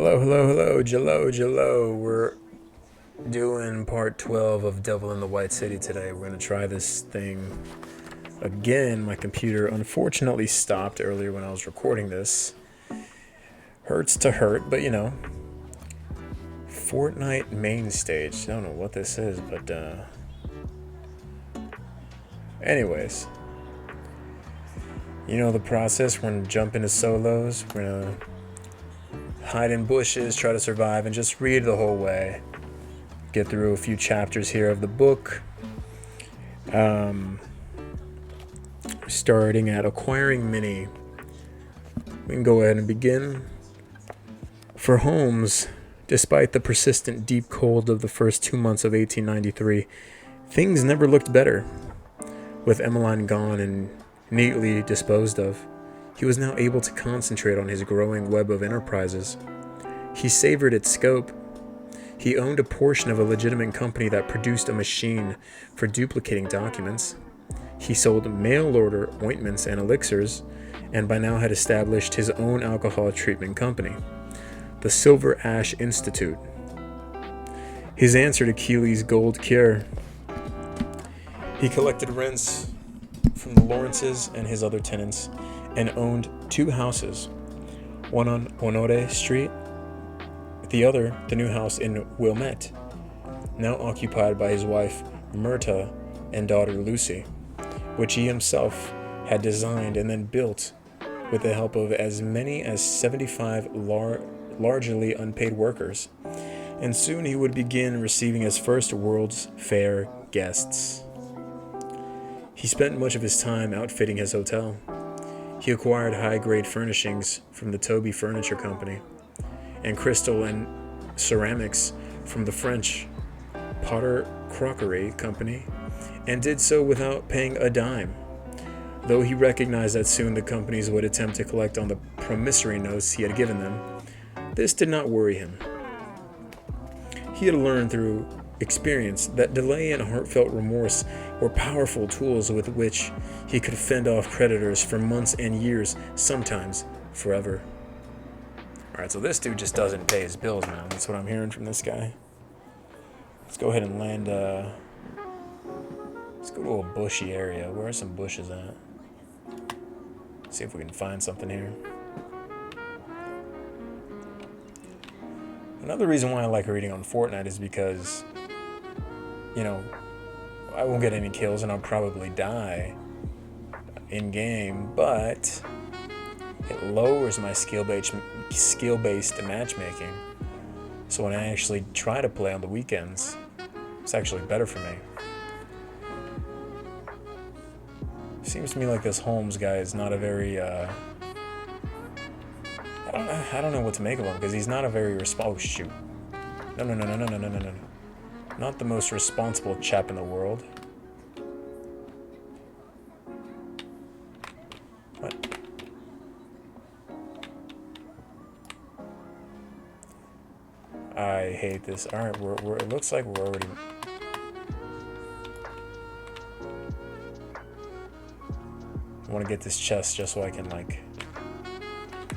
Hello, hello, hello, Jello, Jello. We're doing part 12 of Devil in the White City today. We're going to try this thing again. My computer unfortunately stopped earlier when I was recording this. Hurts to hurt, but you know. Fortnite main stage. I don't know what this is, but anyways. You know the process. We're going to jump into solos. We're going to hide in bushes, try to survive, and just read the whole way. Get through a few chapters here of the book. Starting at acquiring mini. We can go ahead and begin. For Holmes, despite the persistent deep cold of the first 2 months of 1893, things never looked better. With Emmeline gone and neatly disposed of, he was now able to concentrate on his growing web of enterprises. He savored its scope. He owned a portion of a legitimate company that produced a machine for duplicating documents. He sold mail-order ointments and elixirs, and by now had established his own alcohol treatment company, the Silver Ash Institute. His answer to Keely's gold cure. He collected rents from the Lawrences and his other tenants, and owned 2 houses, one on Honore Street, the other the new house in Wilmette, now occupied by his wife Myrta and daughter Lucy, which he himself had designed and then built with the help of as many as 75 largely unpaid workers, and soon he would begin receiving his first World's Fair guests. He spent much of his time outfitting his hotel. He acquired high-grade furnishings from the Toby Furniture Company, and crystal and ceramics from the French Potter Crockery Company, and did so without paying a dime, though he recognized that soon the companies would attempt to collect on the promissory notes he had given them. This did not worry him. He had learned through experience that delay and heartfelt remorse were powerful tools with which he could fend off creditors for months and years, sometimes forever. Alright, so this dude just doesn't pay his bills, man. That's what I'm hearing from this guy. Let's go ahead and land, let's go to a bushy area. Where are some bushes at? See if we can find something here. Another reason why I like reading on Fortnite is because, you know, I won't get any kills and I'll probably die in-game, but it lowers my skill-based matchmaking. So when I actually try to play on the weekends, it's actually better for me. Seems to me like this Holmes guy is not a very, I don't know what to make of him, because he's not a very responsible. Oh, shoot. No. Not the most responsible chap in the world. What? I hate this. Alright, it looks like we're already... I want to get this chest just so I can, like,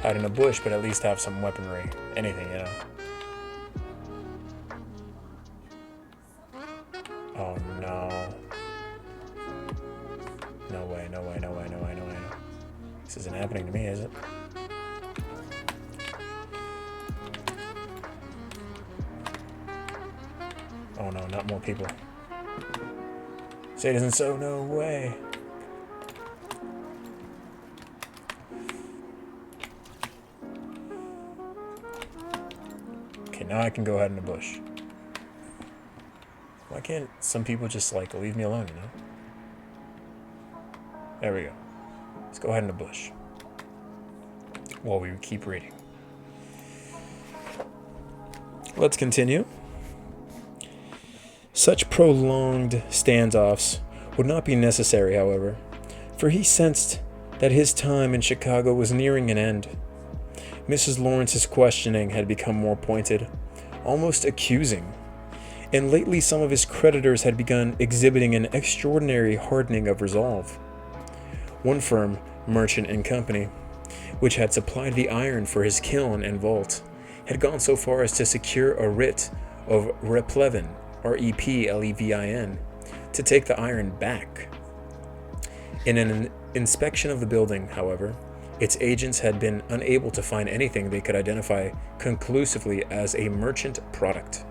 hide in a bush, but at least have some weaponry. Anything, you know. Oh, no. No way. This isn't happening to me, is it? Oh, no, not more people. Say it isn't so, no way. Okay, now I can go hide in the bush. Why can't some people just, like, leave me alone, you know? There we go. Let's go hide in the bush while we keep reading. Let's continue. Such prolonged standoffs would not be necessary, however, for he sensed that his time in Chicago was nearing an end. Mrs. Lawrence's questioning had become more pointed, almost accusing, and lately some of his creditors had begun exhibiting an extraordinary hardening of resolve. One firm, Merchant and Company, which had supplied the iron for his kiln and vault, had gone so far as to secure a writ of replevin, Replevin, to take the iron back. In an inspection of the building, however, its agents had been unable to find anything they could identify conclusively as a merchant product.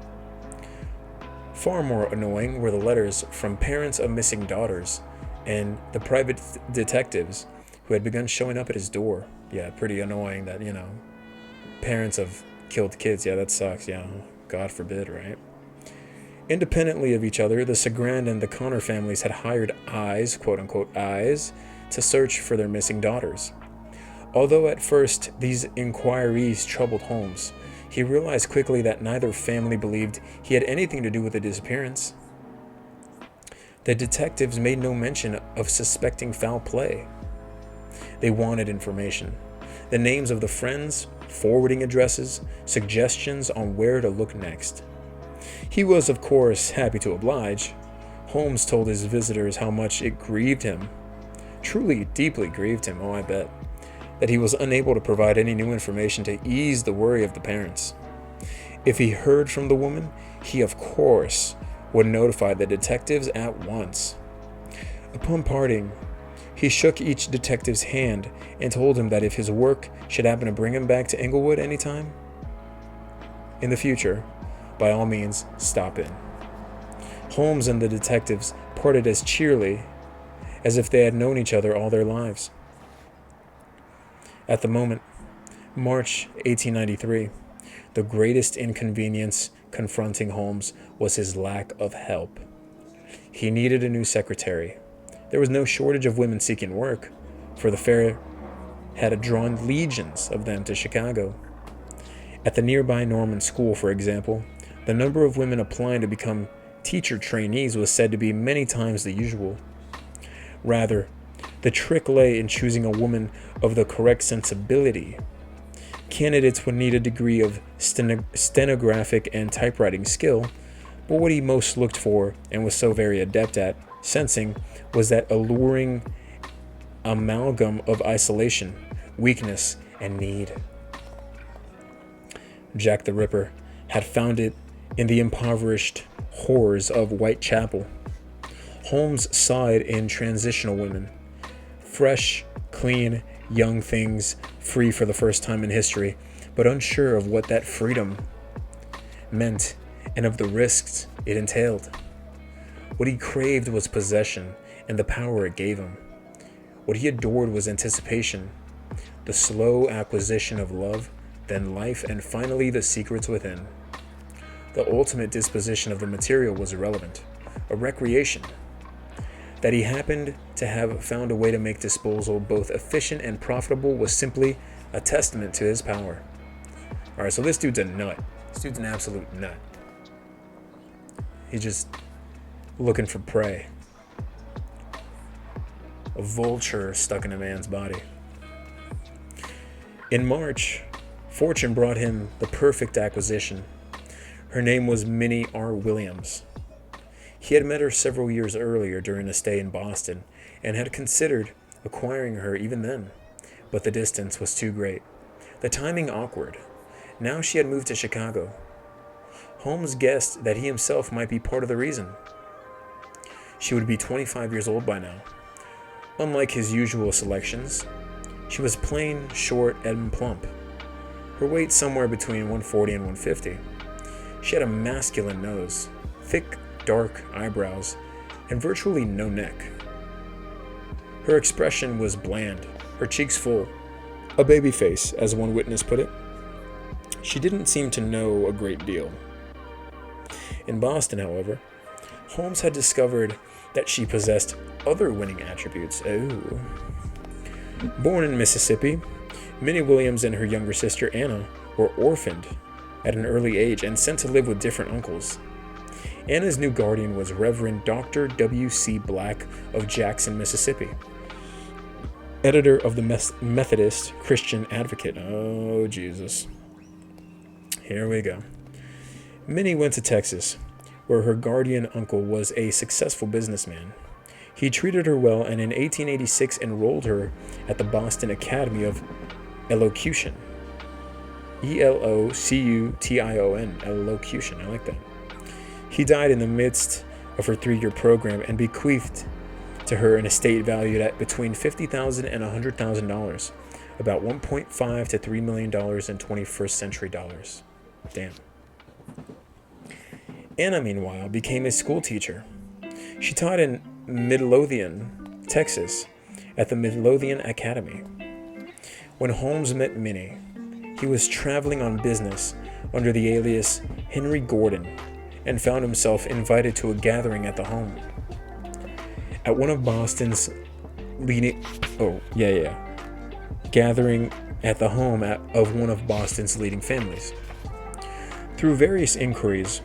Far more annoying were the letters from parents of missing daughters and the private detectives who had begun showing up at his door. Yeah, pretty annoying that, parents of killed kids. Yeah, that sucks. Yeah, God forbid, right? Independently of each other, the Sagrand and the Connor families had hired eyes, quote-unquote eyes, to search for their missing daughters. Although at first these inquiries troubled Holmes, he realized quickly that neither family believed he had anything to do with the disappearance. The detectives made no mention of suspecting foul play. They wanted information. The names of the friends, forwarding addresses, suggestions on where to look next. He was, of course, happy to oblige. Holmes told his visitors how much it grieved him. Truly, deeply grieved him, oh I bet, that he was unable to provide any new information to ease the worry of the parents. If he heard from the woman, he of course would notify the detectives at once. Upon parting, he shook each detective's hand and told him that if his work should happen to bring him back to Englewood anytime in the future, by all means, stop in. Holmes and the detectives parted as cheerily as if they had known each other all their lives. At the moment, March 1893, the greatest inconvenience confronting Holmes was his lack of help. He needed a new secretary. There was no shortage of women seeking work, for the fair had drawn legions of them to Chicago. At the nearby Norman School, for example, the number of women applying to become teacher trainees was said to be many times the usual. Rather, the trick lay in choosing a woman of the correct sensibility. Candidates would need a degree of stenographic and typewriting skill, but what he most looked for, and was so very adept at sensing, was that alluring amalgam of isolation, weakness, and need. Jack the Ripper had found it in the impoverished horrors of Whitechapel. Holmes saw it in transitional women, fresh, clean, young things, free for the first time in history, but unsure of what that freedom meant and of the risks it entailed. What he craved was possession and the power it gave him. What he adored was anticipation, the slow acquisition of love, then life, and finally the secrets within. The ultimate disposition of the material was irrelevant, a recreation. That he happened to have found a way to make disposal both efficient and profitable was simply a testament to his power. Alright, so this dude's a nut. This dude's an absolute nut. He's just looking for prey. A vulture stuck in a man's body. In March, fortune brought him the perfect acquisition. Her name was Minnie R. Williams. He had met her several years earlier during a stay in Boston and had considered acquiring her even then, but the distance was too great. The timing awkward. Now she had moved to Chicago. Holmes guessed that he himself might be part of the reason. She would be 25 years old by now. Unlike his usual selections, she was plain, short, and plump. Her weight somewhere between 140 and 150. She had a masculine nose, thick, dark eyebrows, and virtually no neck. Her expression was bland, her cheeks full. A baby face, as one witness put it. She didn't seem to know a great deal. In Boston, however, Holmes had discovered that she possessed other winning attributes. Oh. Born in Mississippi, Minnie Williams and her younger sister Anna were orphaned at an early age and sent to live with different uncles. Anna's new guardian was Reverend Dr. W.C. Black of Jackson, Mississippi, editor of the Methodist Christian Advocate. Oh, Jesus. Here we go. Minnie went to Texas, where her guardian uncle was a successful businessman. He treated her well and in 1886 enrolled her at the Boston Academy of Elocution. Elocution, elocution. I like that. He died in the midst of her 3-year program and bequeathed to her an estate valued at between $50,000 and $100,000, about $1.5 to $3 million in 21st century dollars. Damn. Anna, meanwhile, became a school teacher. She taught in Midlothian, Texas, at the Midlothian Academy. When Holmes met Minnie, he was traveling on business under the alias Henry Gordon and found himself invited to a gathering at the home. At one of Boston's leading... Gathering at the home of one of Boston's leading families. Through various inquiries,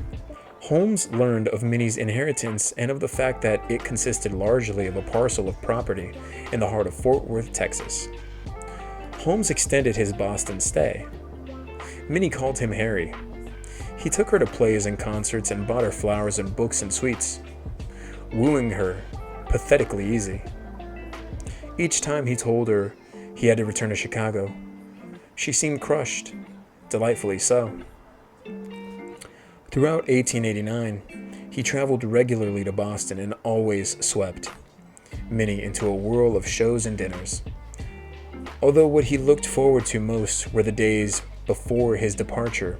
Holmes learned of Minnie's inheritance and of the fact that it consisted largely of a parcel of property in the heart of Fort Worth, Texas. Holmes extended his Boston stay. Minnie called him Harry. He took her to plays and concerts and bought her flowers and books and sweets, wooing her pathetically easy. Each time he told her he had to return to Chicago, she seemed crushed, delightfully so. Throughout 1889, he traveled regularly to Boston and always swept Minnie into a whirl of shows and dinners. Although what he looked forward to most were the days before his departure,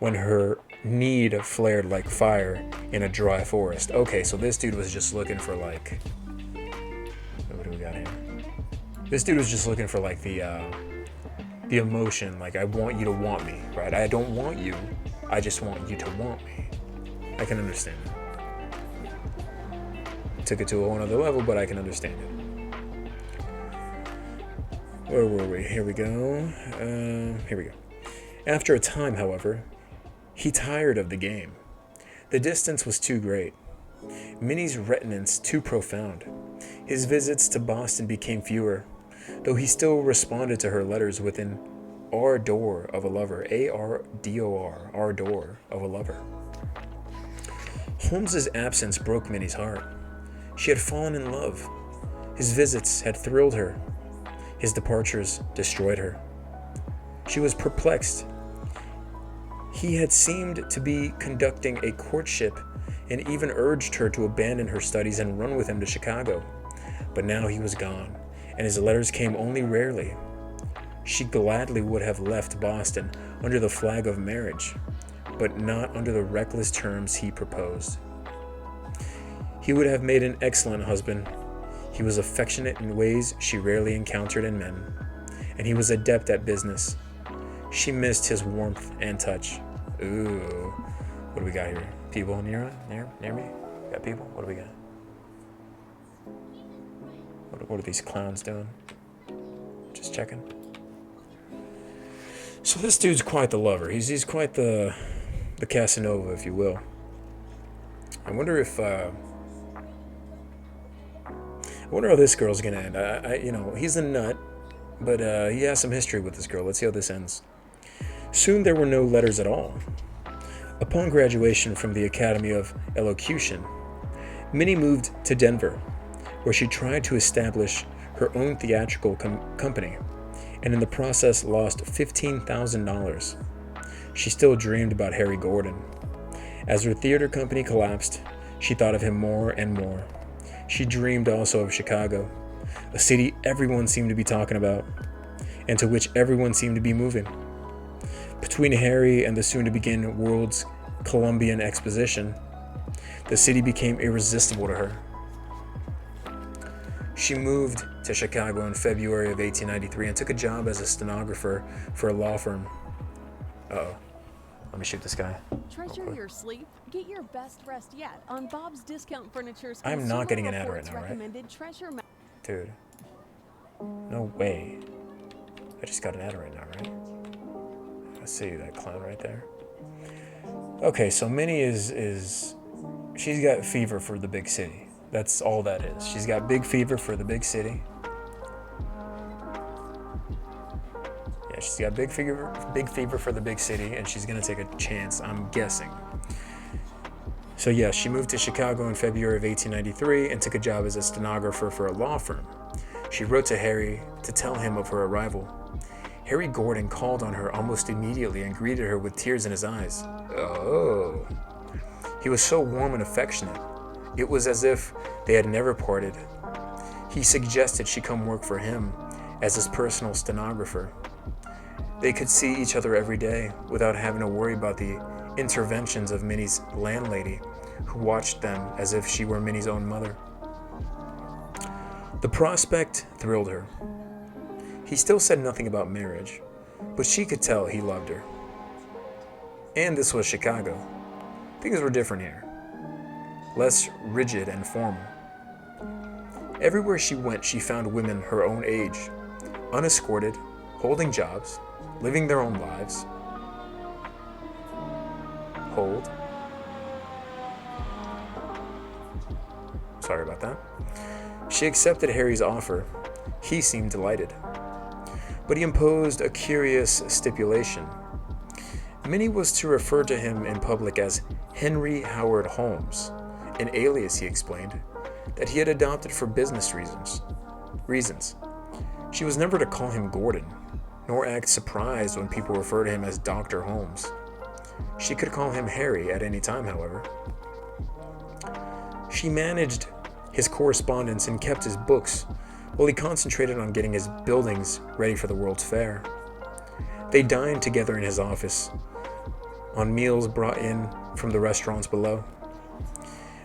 when her need flared like fire in a dry forest. Okay, so this dude was just looking for like... What do we got here? This dude was just looking for like the emotion, like I want you to want me, right? I don't want you, I just want you to want me. I can understand that. Took it to a whole other level, but I can understand it. Where were we? Here we go. After a time, however, he tired of the game. The distance was too great. Minnie's reticence too profound. His visits to Boston became fewer, though he still responded to her letters with an ardor of a lover. A-R-D-O-R, ardor of a lover. Holmes's absence broke Minnie's heart. She had fallen in love. His visits had thrilled her. His departures destroyed her. She was perplexed. He had seemed to be conducting a courtship and even urged her to abandon her studies and run with him to Chicago. But now he was gone, and his letters came only rarely. She gladly would have left Boston under the flag of marriage, but not under the reckless terms he proposed. He would have made an excellent husband. He was affectionate in ways she rarely encountered in men, and he was adept at business. She missed his warmth and touch. Ooh, what do we got here? People near me? Got people? What do we got? What are these clowns doing? Just checking. So this dude's quite the lover. He's quite the Casanova, if you will. I wonder how this girl's gonna end. He's a nut, but he has some history with this girl. Let's see how this ends. Soon there were no letters at all. Upon graduation from the Academy of Elocution, Minnie moved to Denver, where she tried to establish her own theatrical company, and in the process lost $15,000. She still dreamed about Harry Gordon. As her theater company collapsed, she thought of him more and more. She dreamed also of Chicago, a city everyone seemed to be talking about, and to which everyone seemed to be moving. Between Harry and the soon-to-begin World's Columbian Exposition, the city became irresistible to her. She moved to Chicago in February of 1893 and took a job as a stenographer for a law firm. Uh-oh. Let me shoot this guy. Treasure your sleep. Get your best rest yet on Bob's Discount Furniture's. I'm not getting an ad right now, right? Dude. No way. I just got an ad right now, right? I see that clown right there. Okay, so Minnie is she's got fever for the big city. That's all that is. She's got big fever for the big city. Yeah, she's got big fever for the big city, and she's gonna take a chance, I'm guessing. So yeah, she moved to Chicago in February of 1893 and took a job as a stenographer for a law firm. She wrote to Harry to tell him of her arrival. Harry Gordon called on her almost immediately and greeted her with tears in his eyes. Oh. He was so warm and affectionate. It was as if they had never parted. He suggested she come work for him as his personal stenographer. They could see each other every day without having to worry about the interventions of Minnie's landlady, who watched them as if she were Minnie's own mother. The prospect thrilled her. He still said nothing about marriage, but she could tell he loved her. And this was Chicago. Things were different here, less rigid and formal. Everywhere she went, she found women her own age, unescorted, holding jobs, living their own lives. Hold. Sorry about that. She accepted Harry's offer. He seemed delighted. But he imposed a curious stipulation. Minnie was to refer to him in public as Henry Howard Holmes, an alias, he explained, that he had adopted for business reasons. She was never to call him Gordon, nor act surprised when people refer to him as Dr. Holmes. She could call him Harry at any time, however. She managed his correspondence and kept his books, while he concentrated on getting his buildings ready for the World's Fair. They dined together in his office, on meals brought in from the restaurants below.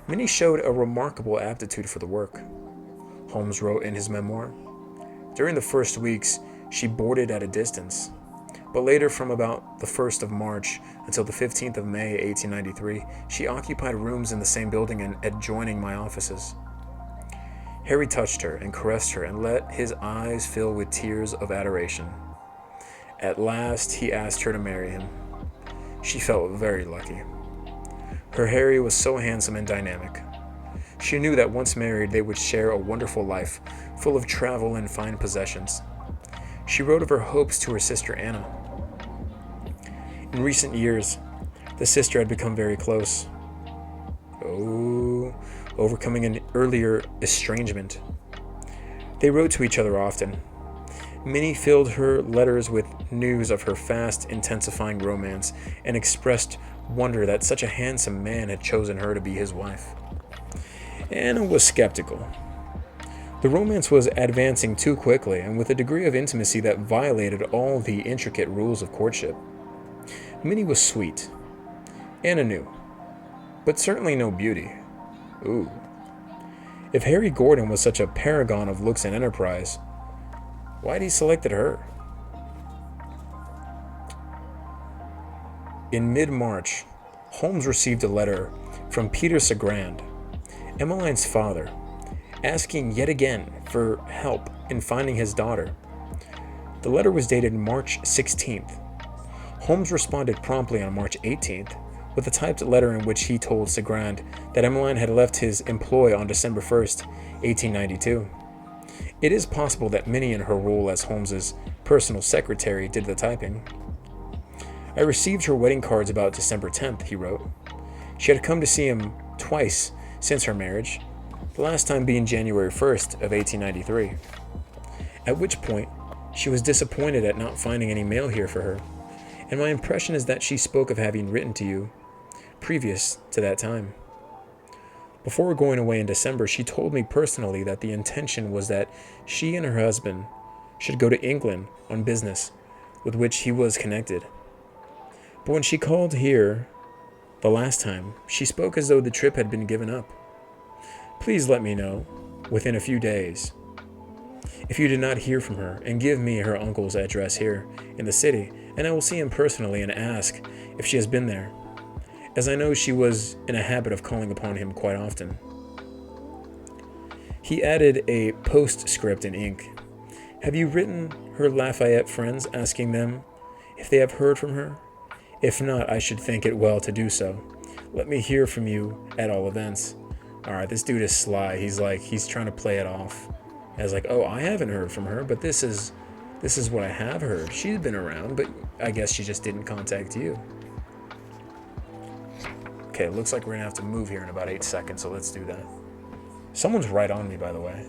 Minnie showed a remarkable aptitude for the work, Holmes wrote in his memoir. During the first weeks, she boarded at a distance, but later, from about the 1st of March until the 15th of May, 1893, she occupied rooms in the same building and adjoining my offices. Harry touched her and caressed her and let his eyes fill with tears of adoration. At last, he asked her to marry him. She felt very lucky. Her Harry was so handsome and dynamic. She knew that once married, they would share a wonderful life, full of travel and fine possessions. She wrote of her hopes to her sister Anna. In recent years, the sister had become very close. Overcoming an earlier estrangement. They wrote to each other often. Minnie filled her letters with news of her fast intensifying romance and expressed wonder that such a handsome man had chosen her to be his wife. Anna was skeptical. The romance was advancing too quickly and with a degree of intimacy that violated all the intricate rules of courtship. Minnie was sweet. Anna knew, but certainly no beauty. If Harry Gordon was such a paragon of looks and enterprise, why'd he selected her? In mid-March, Holmes received a letter from Peter Sagrand, Emmeline's father, asking yet again for help in finding his daughter. The letter was dated March 16th. Holmes responded promptly on March 18th with a typed letter in which he told Sagrand that Emmeline had left his employ on December 1st, 1892. It is possible that Minnie, in her role as Holmes's personal secretary, did the typing. I received her wedding cards about December 10th, he wrote. She had come to see him twice since her marriage, the last time being January 1st of 1893, at which point she was disappointed at not finding any mail here for her, and my impression is that she spoke of having written to you previous to that time. Before going away in December, she told me personally that the intention was that she and her husband should go to England on business with which he was connected. But when she called here the last time, she spoke as though the trip had been given up. Please let me know within a few days if you did not hear from her, and give me her uncle's address here in the city, and I will see him personally and ask if she has been there, as I know she was in a habit of calling upon him quite often. He added a postscript in ink. Have you written her Lafayette friends asking them if they have heard from her? If not, I should think it well to do so. Let me hear from you at all events. Alright, this dude is sly. He's trying to play it off as like, oh, I haven't heard from her, but this is what I have heard. She's been around, but I guess she just didn't contact you. Okay, it looks like we're gonna have to move here in about 8 seconds, so let's do that. Someone's right on me, by the way.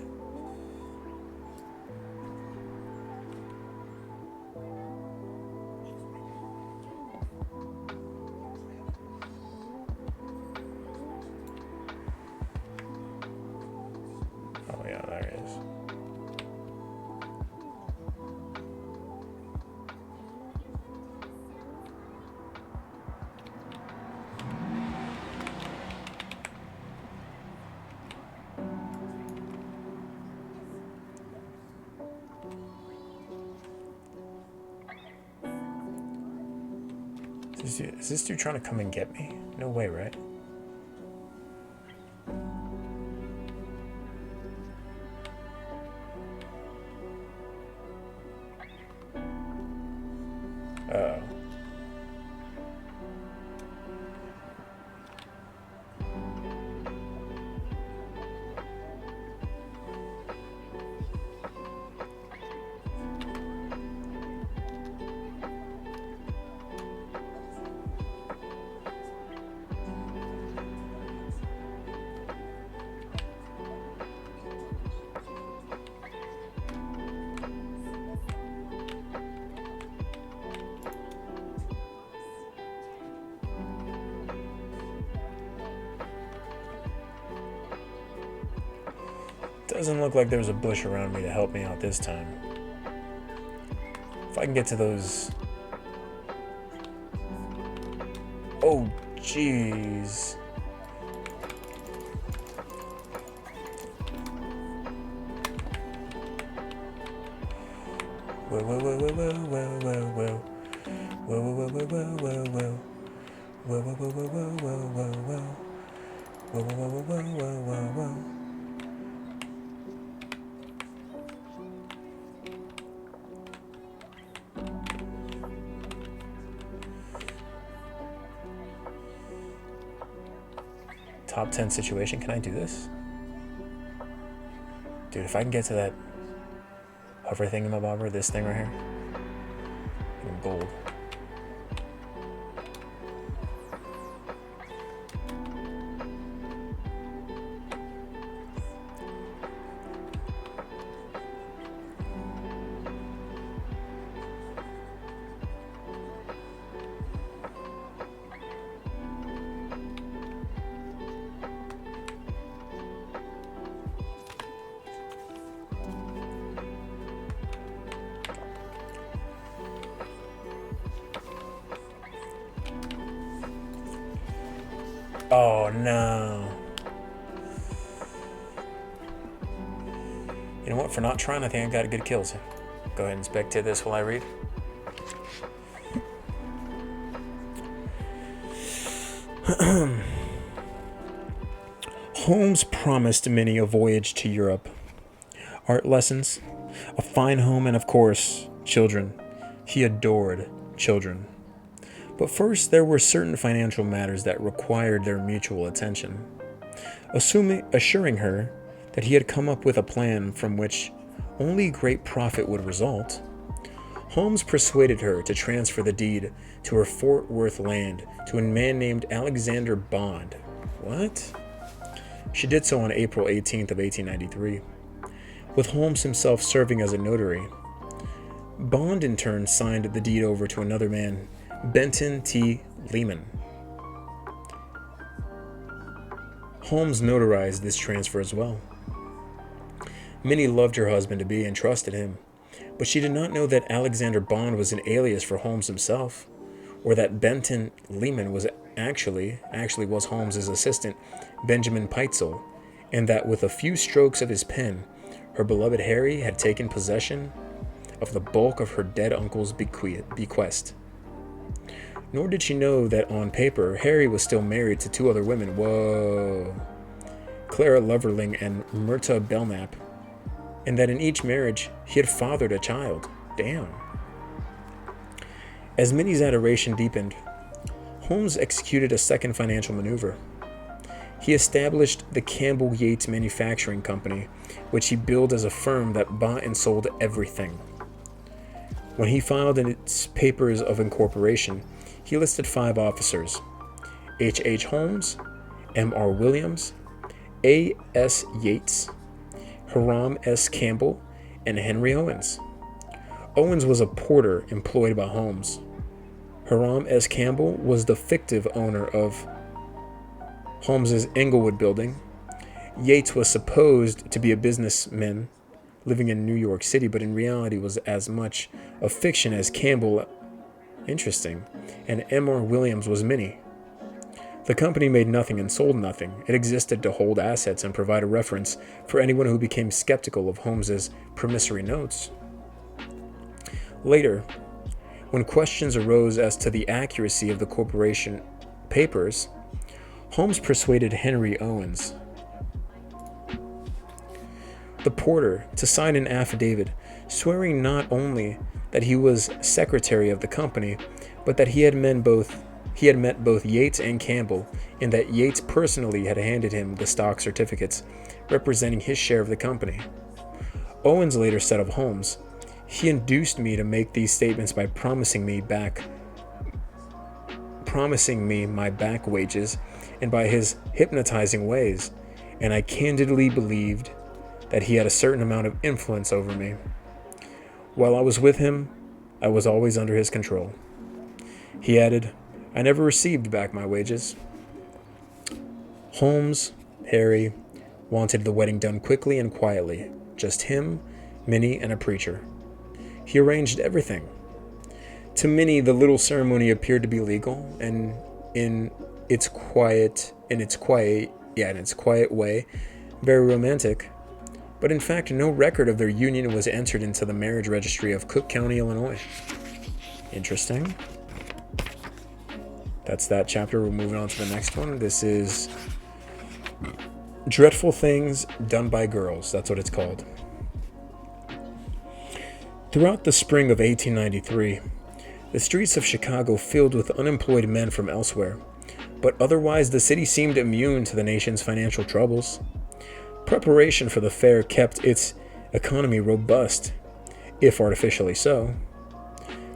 Is this dude trying to come and get me? No way, right? Uh-oh. Doesn't look like there's a bush around me to help me out this time. If I can get to those... Oh, jeez. Whoa, whoa, whoa, whoa, whoa, whoa, whoa, whoa. Whoa, whoa, whoa, whoa, whoa, whoa. Whoa, whoa, whoa, whoa, whoa, whoa, whoa, whoa. Whoa, whoa, whoa, whoa, whoa, whoa, whoa. Top 10 situation. Can I do this? Dude, if I can get to that hover thingamabobber, this thing right here, I'm gold. Oh no. You know what? For not trying, I think I got a good kill. So go ahead and spectate this while I read. Holmes promised Minnie a voyage to Europe, art lessons, a fine home, and of course, children. He adored children. But first, there were certain financial matters that required their mutual attention. Assuring her that he had come up with a plan from which only great profit would result, Holmes persuaded her to transfer the deed to her Fort Worth land to a man named Alexander Bond. What? She did so on April 18th of 1893, with Holmes himself serving as a notary. Bond in turn signed the deed over to another man, Benton T. Lehman. Holmes notarized this transfer as well. Minnie loved her husband-to-be and trusted him, but she did not know that Alexander Bond was an alias for Holmes himself, or that Benton Lehman was actually was Holmes's assistant, Benjamin Peitzel, and that with a few strokes of his pen, her beloved Harry had taken possession of the bulk of her dead uncle's bequest. Nor did she know that on paper, Harry was still married to two other women. Whoa. Clara Loverling and Myrta Belknap. And that in each marriage, he had fathered a child. Damn. As Minnie's adoration deepened, Holmes executed a second financial maneuver. He established the Campbell Yates Manufacturing Company, which he billed as a firm that bought and sold everything. When he filed in its papers of incorporation, he listed 5 officers: H. H. Holmes, M. R. Williams, A. S. Yates, Hiram S. Campbell, and Henry Owens. Owens was a porter employed by Holmes. Hiram S. Campbell was the fictive owner of Holmes's Englewood building. Yates was supposed to be a businessman living in New York City, but in reality was as much a fiction as Campbell. Interesting. And M.R. Williams was Minnie. The company made nothing and sold nothing. It existed to hold assets and provide a reference for anyone who became skeptical of Holmes's promissory notes. Later, When questions arose as to the accuracy of the corporation papers, Holmes persuaded Henry Owens, the porter, to sign an affidavit swearing not only that he was secretary of the company, but that he had met both Yates and Campbell, and that Yates personally had handed him the stock certificates representing his share of the company. Owens later said of Holmes, "He induced me to make these statements by promising me my back wages and by his hypnotizing ways, and I candidly believed that he had a certain amount of influence over me. While I was with him, I was always under his control." He added, "I never received back my wages." Holmes, Harry, wanted the wedding done quickly and quietly. Just him, Minnie, and a preacher. He arranged everything. To Minnie, the little ceremony appeared to be legal, and in its quiet way, very romantic. But in fact, no record of their union was entered into the marriage registry of Cook County, Illinois. Interesting. That's that chapter. We're moving on to the next one. This is Dreadful Things Done by Girls. That's what it's called. Throughout the spring of 1893, the streets of Chicago filled with unemployed men from elsewhere, but otherwise the city seemed immune to the nation's financial troubles. Preparation for the fair kept its economy robust, if artificially so.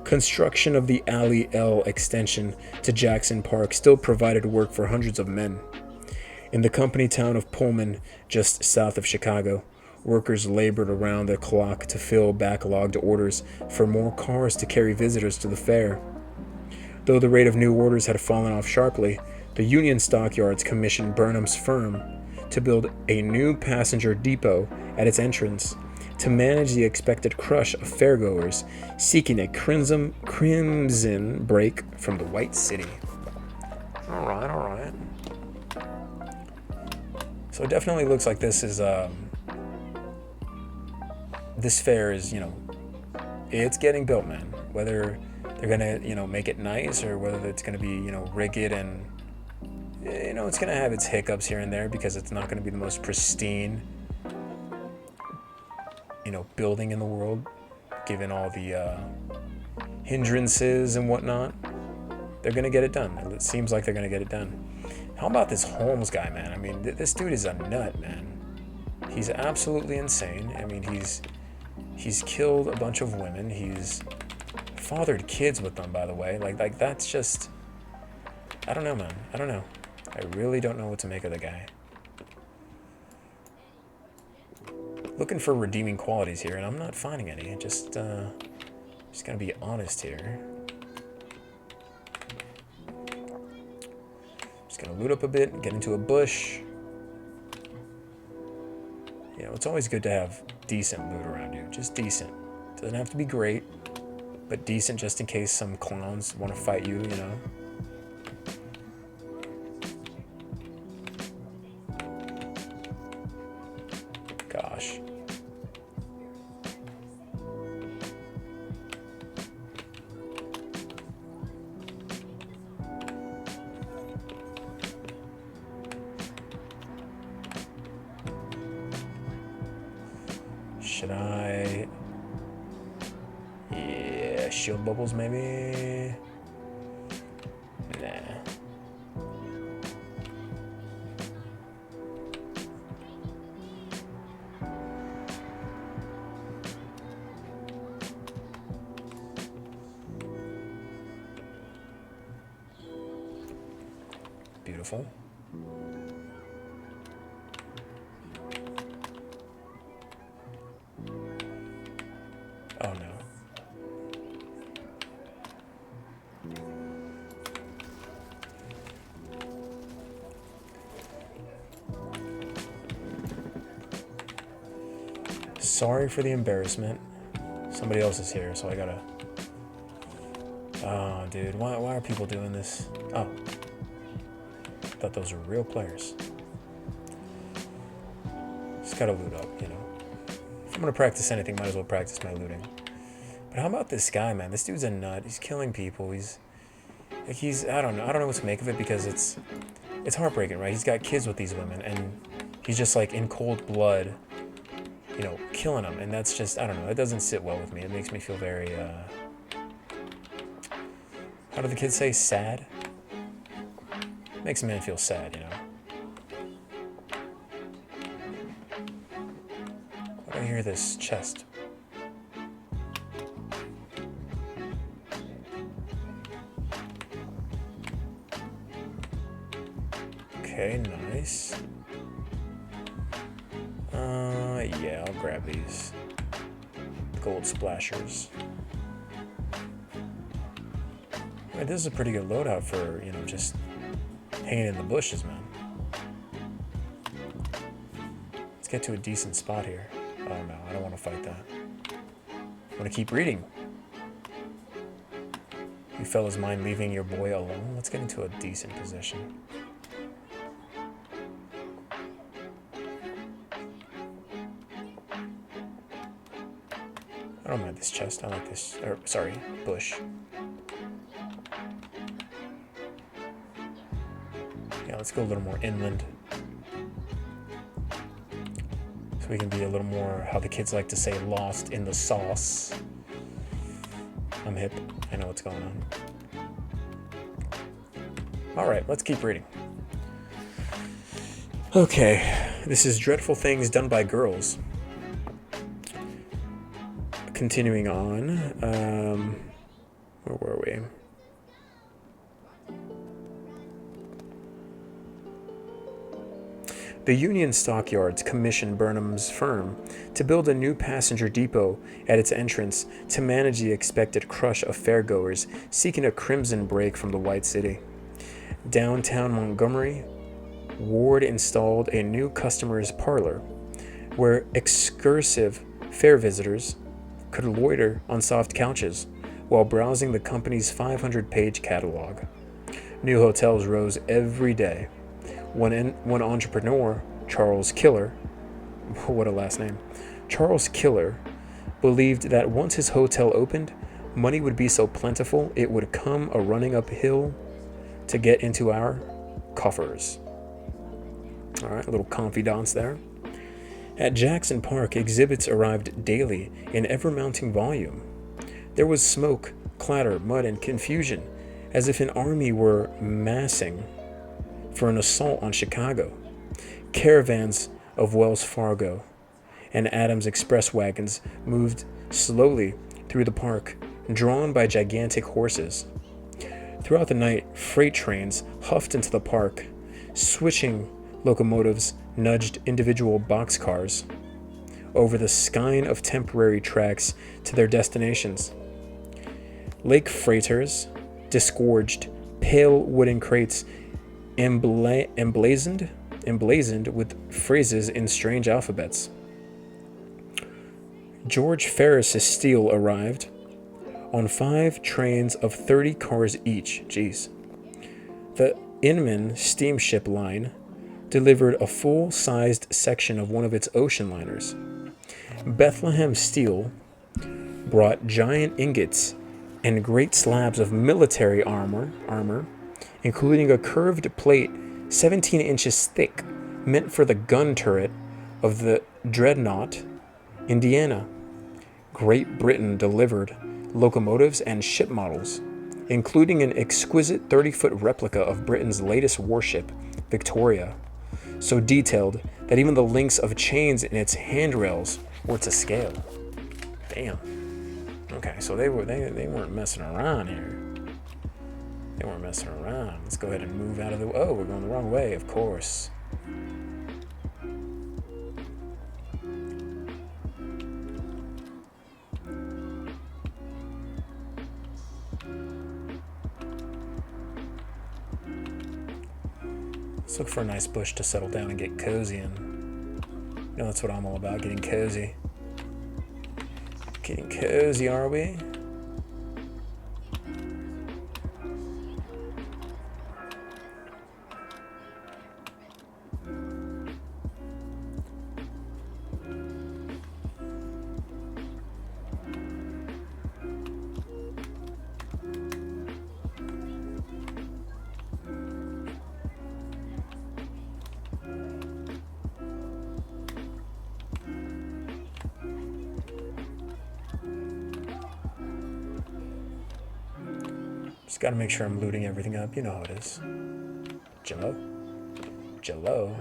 Construction of the Alley L extension to Jackson Park still provided work for hundreds of men. In the company town of Pullman, just south of Chicago, workers labored around the clock to fill backlogged orders for more cars to carry visitors to the fair. Though the rate of new orders had fallen off sharply, the Union Stockyards commissioned Burnham's firm to build a new passenger depot at its entrance to manage the expected crush of fairgoers seeking a crimson break from the White City. All right. So it definitely looks like this is this fair is, it's getting built, man. Whether they're gonna, make it nice or whether it's gonna be, rigged and, it's gonna have its hiccups here and there because it's not gonna be the most pristine, building in the world, given all the hindrances and whatnot. They're gonna get it done. It seems like they're gonna get it done. How about this Holmes guy, man? I mean, this dude is a nut, man. He's absolutely insane. I mean, he's killed a bunch of women. He's fathered kids with them, by the way. Like that's just, I don't know, man. I don't know. I really don't know what to make of the guy. Looking for redeeming qualities here, and I'm not finding any. Just gonna be honest here. Just gonna loot up a bit, get into a bush. It's always good to have decent loot around you. Just decent. Doesn't have to be great, but decent just in case some clowns want to fight you, Gosh. Should I... Yeah, shield bubbles maybe? Nah. Beautiful. Oh no. Sorry for the embarrassment. Somebody else is here, so I gotta... Oh, dude, why are people doing this? Oh. I thought those were real players. Just gotta loot up, If I'm gonna practice anything, might as well practice my looting. But how about this guy, man? This dude's a nut. He's killing people. I don't know. I don't know what to make of it because it's heartbreaking, right? He's got kids with these women, and he's just like in cold blood, killing them, and that's just, I don't know. It doesn't sit well with me. It makes me feel very, how do the kids say, sad? Makes a man feel sad, I hear this chest. Okay, nice. Yeah, I'll grab these gold splashers. Right, this is a pretty good loadout for, just hanging in the bushes, man. Let's get to a decent spot here. Oh no, I don't want to fight that. I want to keep reading. You fellas mind leaving your boy alone? Let's get into a decent position. I don't mind this chest. I like this. Sorry, bush. Yeah, let's go a little more inland. So we can be a little more, how the kids like to say, lost in the sauce. I'm hip. I know what's going on. Alright, let's keep reading. Okay, this is Dreadful Things Done by Girls. Continuing on, where were we? The Union Stockyards commissioned Burnham's firm to build a new passenger depot at its entrance to manage the expected crush of fairgoers seeking a crimson break from the White City. Downtown Montgomery, Ward installed a new customer's parlor where excursive fair visitors could loiter on soft couches while browsing the company's 500-page catalog. New hotels rose every day. One entrepreneur, Charles Killer, what a last name, Charles Killer, believed that once his hotel opened, money would be so plentiful it would come a running uphill to get into our coffers. All right, a little confidence there. At Jackson Park, exhibits arrived daily in ever-mounting volume. There was smoke, clatter, mud, and confusion, as if an army were massing for an assault on Chicago. Caravans of Wells Fargo and Adams Express wagons moved slowly through the park, drawn by gigantic horses. Throughout the night, freight trains huffed into the park. Switching locomotives nudged individual boxcars over the skein of temporary tracks to their destinations. Lake freighters disgorged pale wooden crates emblazoned with phrases in strange alphabets. George Ferris's steel arrived on 5 trains of 30 cars each. Jeez. The Inman steamship line delivered a full-sized section of one of its ocean liners. Bethlehem Steel brought giant ingots and great slabs of military armor, including a curved plate 17 inches thick, meant for the gun turret of the Dreadnought, Indiana. Great Britain delivered locomotives and ship models, including an exquisite 30-foot replica of Britain's latest warship, Victoria, so detailed that even the links of chains in its handrails were to scale. Damn. Okay, so they weren't messing around here. They weren't messing around. Let's go ahead and move out of the... Oh, we're going the wrong way, of course. Let's look for a nice bush to settle down and get cozy in. You know, that's what I'm all about, getting cozy. Getting cozy, are we? Just gotta make sure I'm looting everything up. You know how it is. Jello? Jello?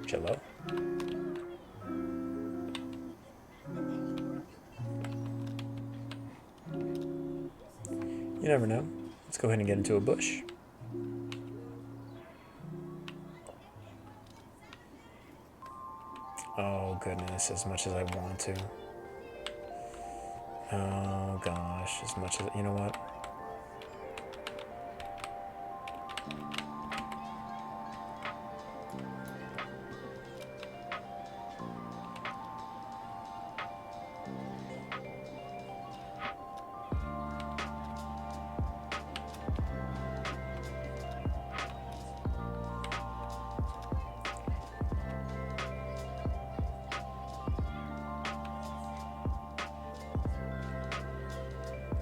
Jello? You never know. Let's go ahead and get into a bush. Oh goodness, as much as I want to. Oh gosh, as much as, you know what?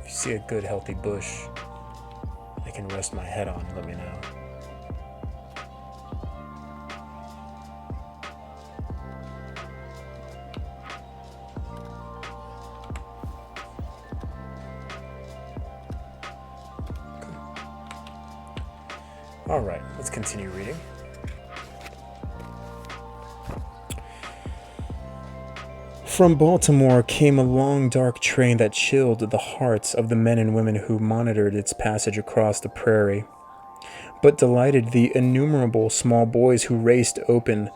If you see a good healthy bush I can rest my head on, let me know. Alright, let's continue reading. From Baltimore came a long dark train that chilled the hearts of the men and women who monitored its passage across the prairie, but delighted the innumerable small boys who raced open-jawed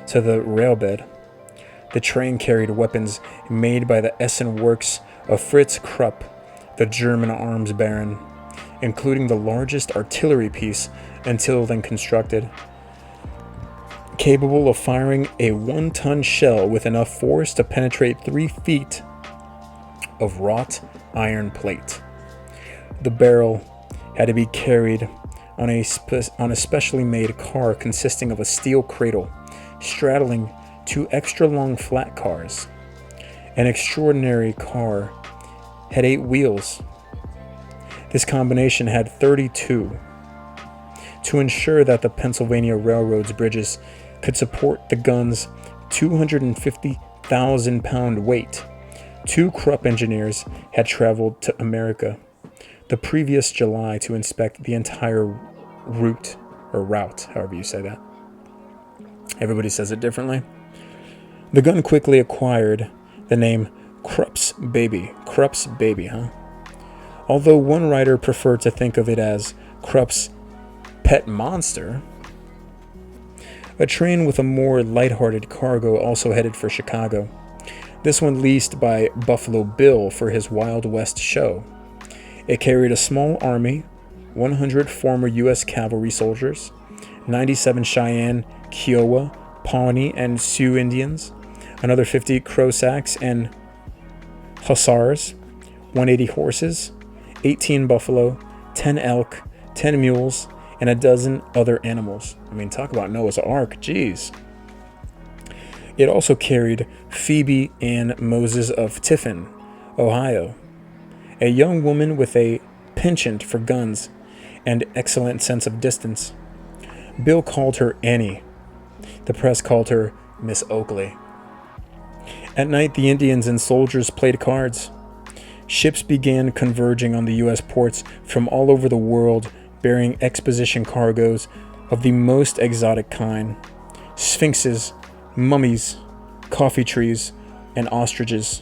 to the railbed. The train carried weapons made by the Essen works of Fritz Krupp, the German arms baron, including the largest artillery piece until then constructed, capable of firing a 1-ton shell with enough force to penetrate 3 feet of wrought iron plate. The barrel had to be carried on a specially made car consisting of a steel cradle, straddling 2 extra long flat cars. An extraordinary car had 8 wheels. This combination had 32. To ensure that the Pennsylvania Railroad's bridges could support the gun's 250,000-pound weight, 2 Krupp engineers had traveled to America the previous July to inspect the entire route, however you say that. Everybody says it differently. The gun quickly acquired the name Krupp's Baby. Krupp's Baby, huh? Although one writer preferred to think of it as Krupp's Pet Monster. A train with a more lighthearted cargo also headed for Chicago, this one leased by Buffalo Bill for his Wild West show. It carried a small army, 100 former U.S. cavalry soldiers, 97 Cheyenne, Kiowa, Pawnee, and Sioux Indians, another 50 Cossacks and Hussars, 180 horses, 18 buffalo, 10 elk, 10 mules, and a dozen other animals. I mean, talk about Noah's Ark, jeez. It also carried Phoebe Ann Moses of Tiffin, Ohio, a young woman with a penchant for guns and excellent sense of distance. Bill called her Annie. The press called her Miss Oakley. At night, the Indians and soldiers played cards. Ships began converging on the U.S. ports from all over the world, bearing exposition cargoes of the most exotic kind: sphinxes, mummies, coffee trees, and ostriches.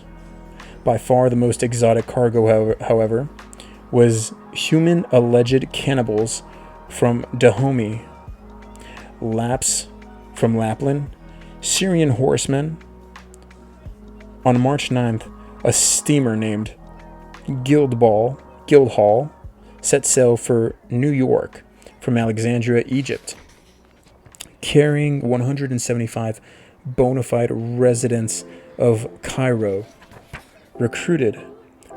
By far the most exotic cargo, however, was human alleged cannibals from Dahomey, Laps from Lapland, Syrian horsemen. On March 9th, a steamer named Guildhall set sail for New York from Alexandria, Egypt, carrying 175 bona fide residents of Cairo, recruited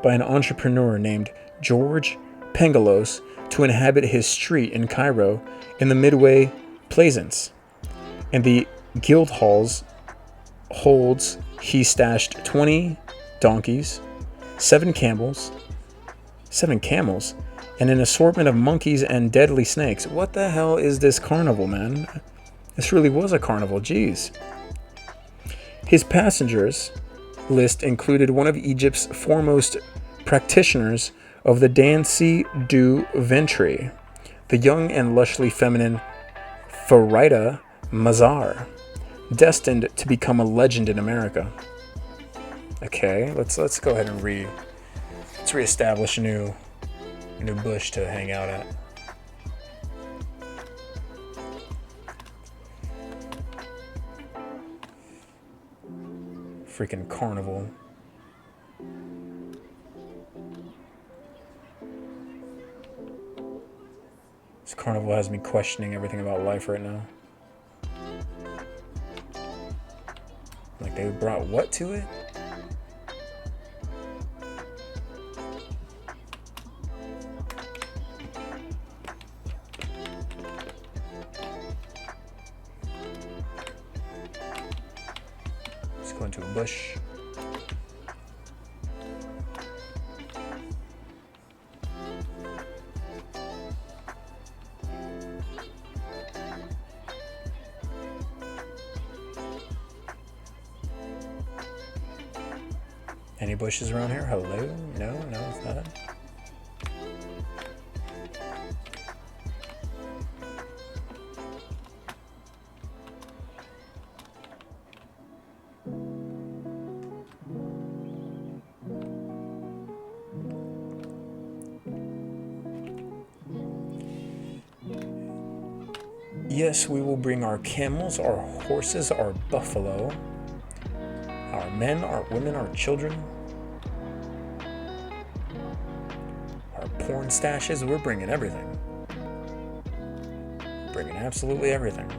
by an entrepreneur named George Pengalos to inhabit his street in Cairo in the Midway Plaisance. In the Guildhall's holds, he stashed 20 donkeys, 7 camels, and an assortment of monkeys and deadly snakes. What the hell is this carnival, man? This really was a carnival, jeez. His passengers list included one of Egypt's foremost practitioners of the danse du ventre, the young and lushly feminine Farida Mazar, destined to become a legend in America. Okay, let's go ahead and let's reestablish a new bush to hang out at. Freaking carnival. This carnival has me questioning everything about life right now. Like, they brought what to it? Let's go into a bush. Any bushes around here? Hello? No, it's not. Yes, we will bring our camels, our horses, our buffalo, our men, our women, our children, our porn stashes. We're bringing everything. Bringing absolutely everything.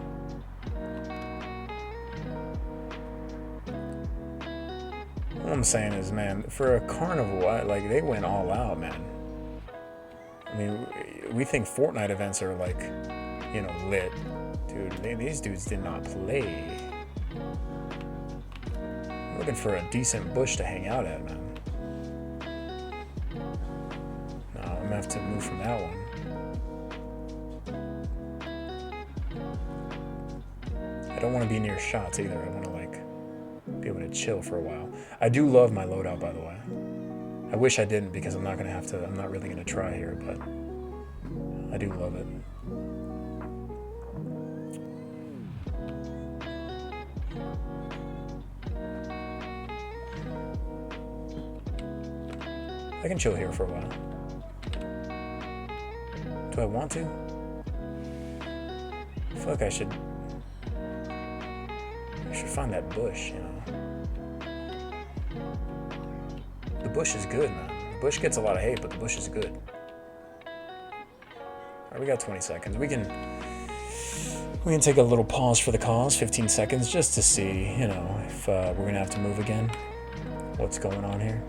All I'm saying is, man, for a carnival, they went all out, man. I mean, we think Fortnite events are like, lit. Dude, these dudes did not play. I'm looking for a decent bush to hang out at, man. No, I'm gonna have to move from that one. I don't want to be near shots either. I want to be able to chill for a while. I do love my loadout, by the way. I wish I didn't, because I'm not really gonna try here, but I do love it. I can chill here for a while. Do I want to? I feel like I should find that bush, The bush is good, man. The bush gets a lot of hate, but the bush is good. Alright, we got 20 seconds. We can take a little pause for the cause, 15 seconds, just to see, if we're gonna have to move again. What's going on here?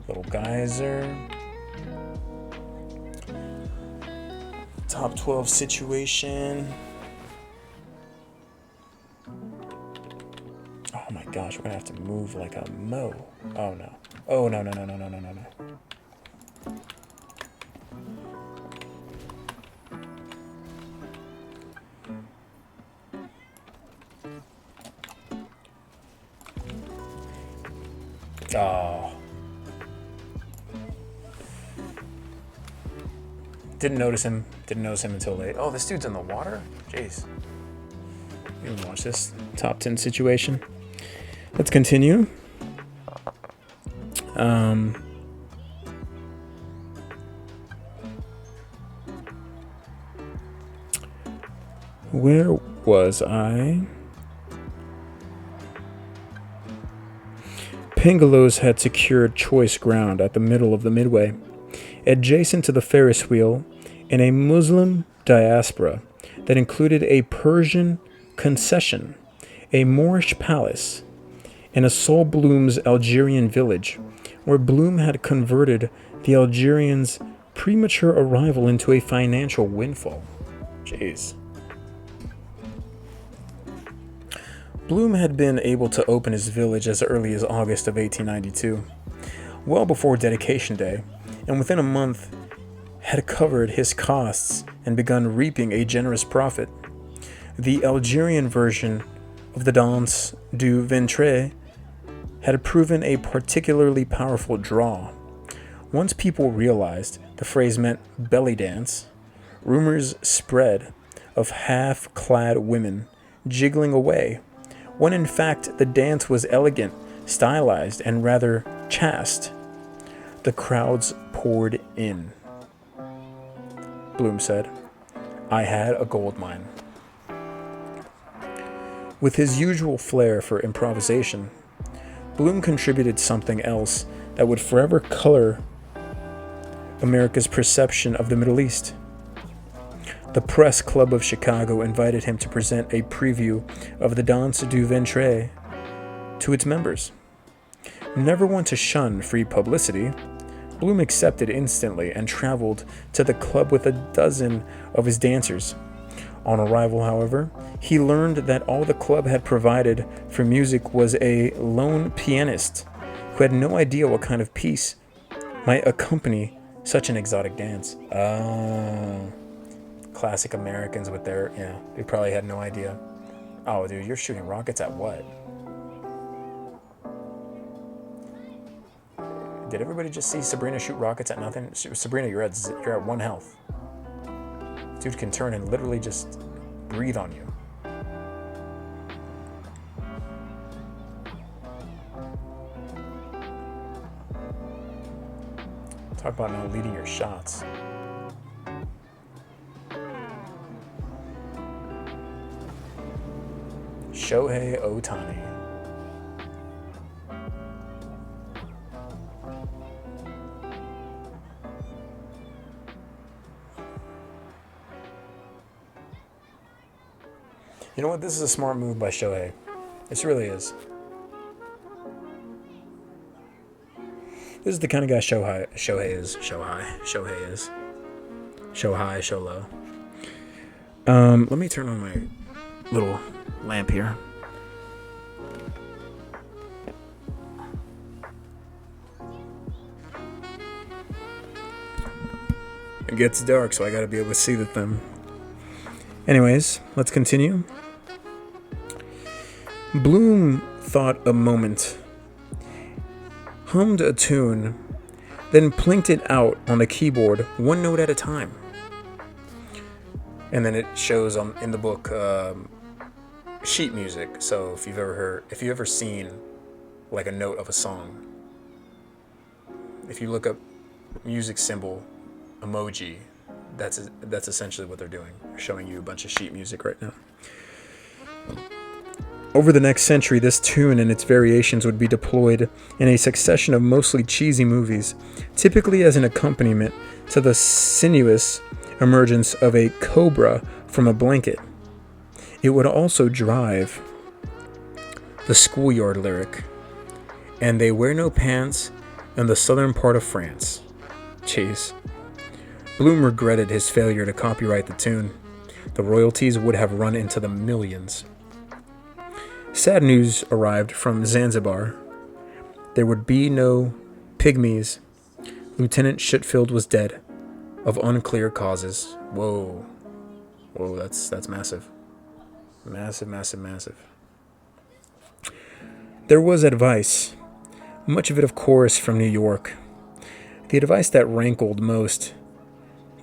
Little geyser. Top 12 situation. Oh my gosh, we're gonna have to move like a mo. Oh no. Oh no. Oh. Didn't notice him until late. Oh, this dude's in the water? Jeez. You can watch this top 10 situation. Let's continue. Where was I? Pengalos had secured choice ground at the middle of the Midway, adjacent to the Ferris wheel, in a Muslim diaspora that included a Persian concession, a Moorish palace, and a Sol Bloom's Algerian village, where Bloom had converted the Algerians' premature arrival into a financial windfall. Jeez. Bloom had been able to open his village as early as August of 1892, well before dedication day, and within a month had covered his costs and begun reaping a generous profit. The Algerian version of the danse du ventre had proven a particularly powerful draw. Once people realized the phrase meant belly dance, rumors spread of half-clad women jiggling away, when in fact the dance was elegant, stylized, and rather chaste. The crowds poured in. Bloom said, "I had a gold mine." With his usual flair for improvisation, Bloom contributed something else that would forever color America's perception of the Middle East. The Press Club of Chicago invited him to present a preview of the Danse du Ventre to its members. Never one to shun free publicity, Bloom accepted instantly and traveled to the club with a dozen of his dancers. On arrival, however, he learned that all the club had provided for music was a lone pianist who had no idea what kind of piece might accompany such an exotic dance. Classic Americans with their, they probably had no idea. Oh, dude, you're shooting rockets at what? Did everybody just see Sabrina shoot rockets at nothing? Sabrina, you're at 1 health. Dude can turn and literally just breathe on you. Talk about not leading your shots. Shohei Ohtani. You know what? This is a smart move by Shohei. This really is. This is the kind of guy Shohei is. Shohei is. Show high, show low. Let me turn on my little lamp here. It gets dark, so I gotta be able to see the thing. Anyways, let's continue. Bloom thought a moment, hummed a tune, then plinked it out on the keyboard one note at a time. And then it shows in the book sheet music. So if you've ever seen like a note of a song, if you look up music symbol emoji, that's essentially what they're doing. They're showing you a bunch of sheet music right now. Over the next century, this tune and its variations would be deployed in a succession of mostly cheesy movies, typically as an accompaniment to the sinuous emergence of a cobra from a blanket. It would also drive the schoolyard lyric, "And they wear no pants in the southern part of France." Jeez. Bloom regretted his failure to copyright the tune. The royalties would have run into the millions. Sad news arrived from Zanzibar. There would be no pygmies. Lieutenant Shitfield was dead, of unclear causes. Whoa, that's massive. Massive. There was advice, much of it, of course, from New York. The advice that rankled most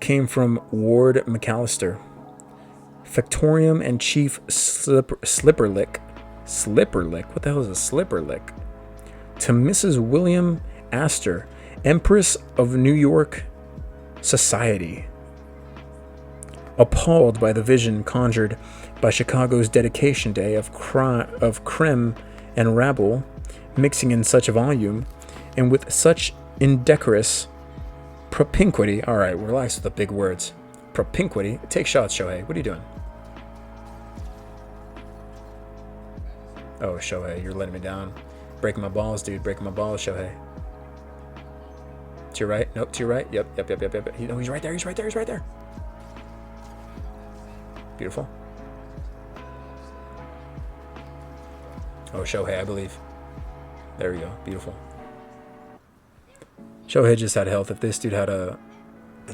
came from Ward McAllister, Factorium and Chief Slipperlick. What the hell is a Slipperlick? To Mrs. William Astor, Empress of New York Society. Appalled by the vision conjured by Chicago's dedication day of creme and rabble mixing in such volume and with such indecorous propinquity. All right, relax with the big words. Propinquity. Take shots, Shohei. What are you doing? Oh, Shohei, you're letting me down. Breaking my balls, dude. Breaking my balls, Shohei. To your right. Nope, to your right. Yep. No, he's right there. He's right there. Beautiful. Oh, Shohei, I believe. There we go. Beautiful. Shohei just had health. If this dude had a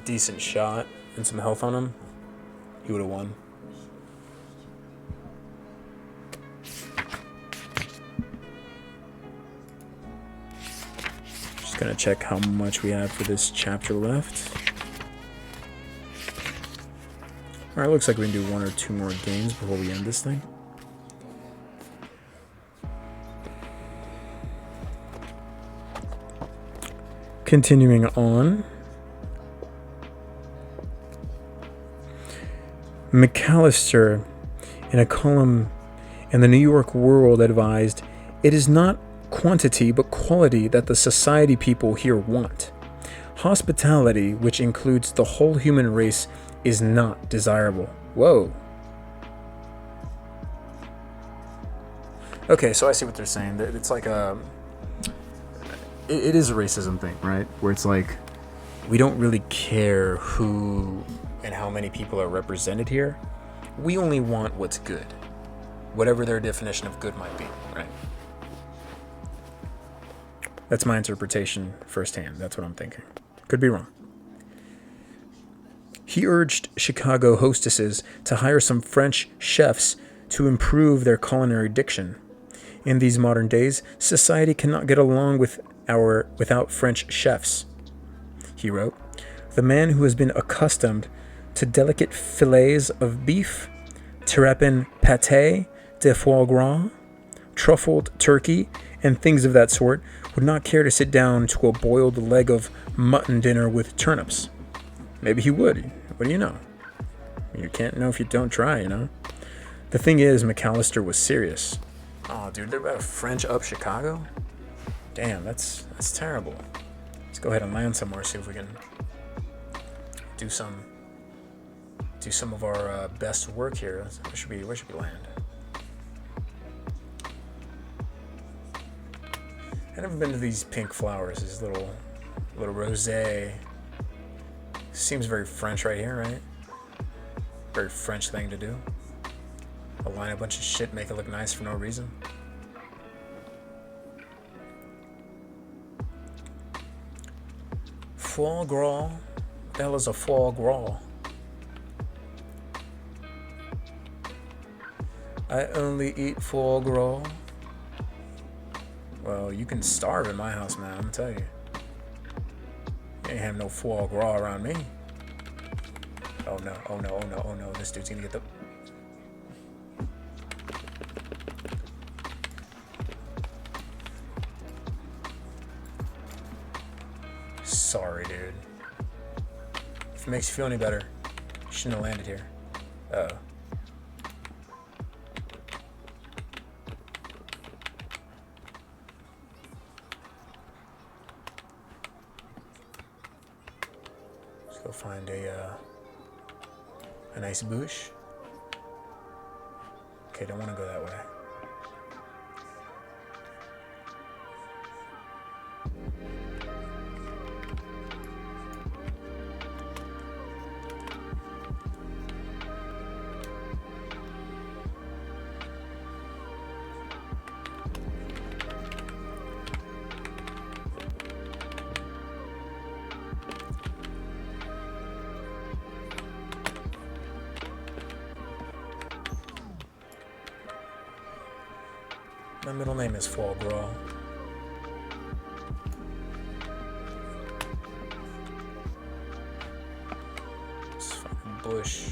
decent shot and some health on him, he would have won. Gonna check how much we have for this chapter left. Alright, looks like we can do 1 or 2 more games before we end this thing. Continuing on. McAllister, in a column in the New York World, advised, "It is not quantity but quality that the society people here want. Hospitality, which includes the whole human race, is not desirable." Whoa. Okay, so I see what they're saying. It's like it is a racism thing, right? Where it's like, we don't really care who and how many people are represented here. We only want what's good, whatever their definition of good might be, right? That's my interpretation firsthand. That's what I'm thinking. Could be wrong. He urged Chicago hostesses to hire some French chefs to improve their culinary diction. In these modern days, society cannot get along without French chefs, he wrote. The man who has been accustomed to delicate fillets of beef, terrapin pâté de foie gras, truffled turkey, and things of that sort, would not care to sit down to a boiled leg of mutton dinner with turnips. Maybe he would. What do you know? You can't know if you don't try, you know? The thing is, McAllister was serious. Oh, dude, they're about to French up Chicago? Damn, that's terrible. Let's go ahead and land somewhere, see if we can do some of our best work here. Where should we land? I've never been to these pink flowers, these little rosé. Seems very French right here, right? Very French thing to do. Align a bunch of shit, make it look nice for no reason. Foie gras. What the hell is a foie gras? I only eat foie gras. Well, you can starve in my house, man, I'm gonna tell you. You ain't have no foie gras around me. Oh no, oh no, oh no, oh no. This dude's gonna get the... Sorry, dude. If it makes you feel any better, you shouldn't have landed here. Uh-oh. Let's go find a nice bush. Okay, don't want to go that way. My middle name is Foie Gras. This fucking bush.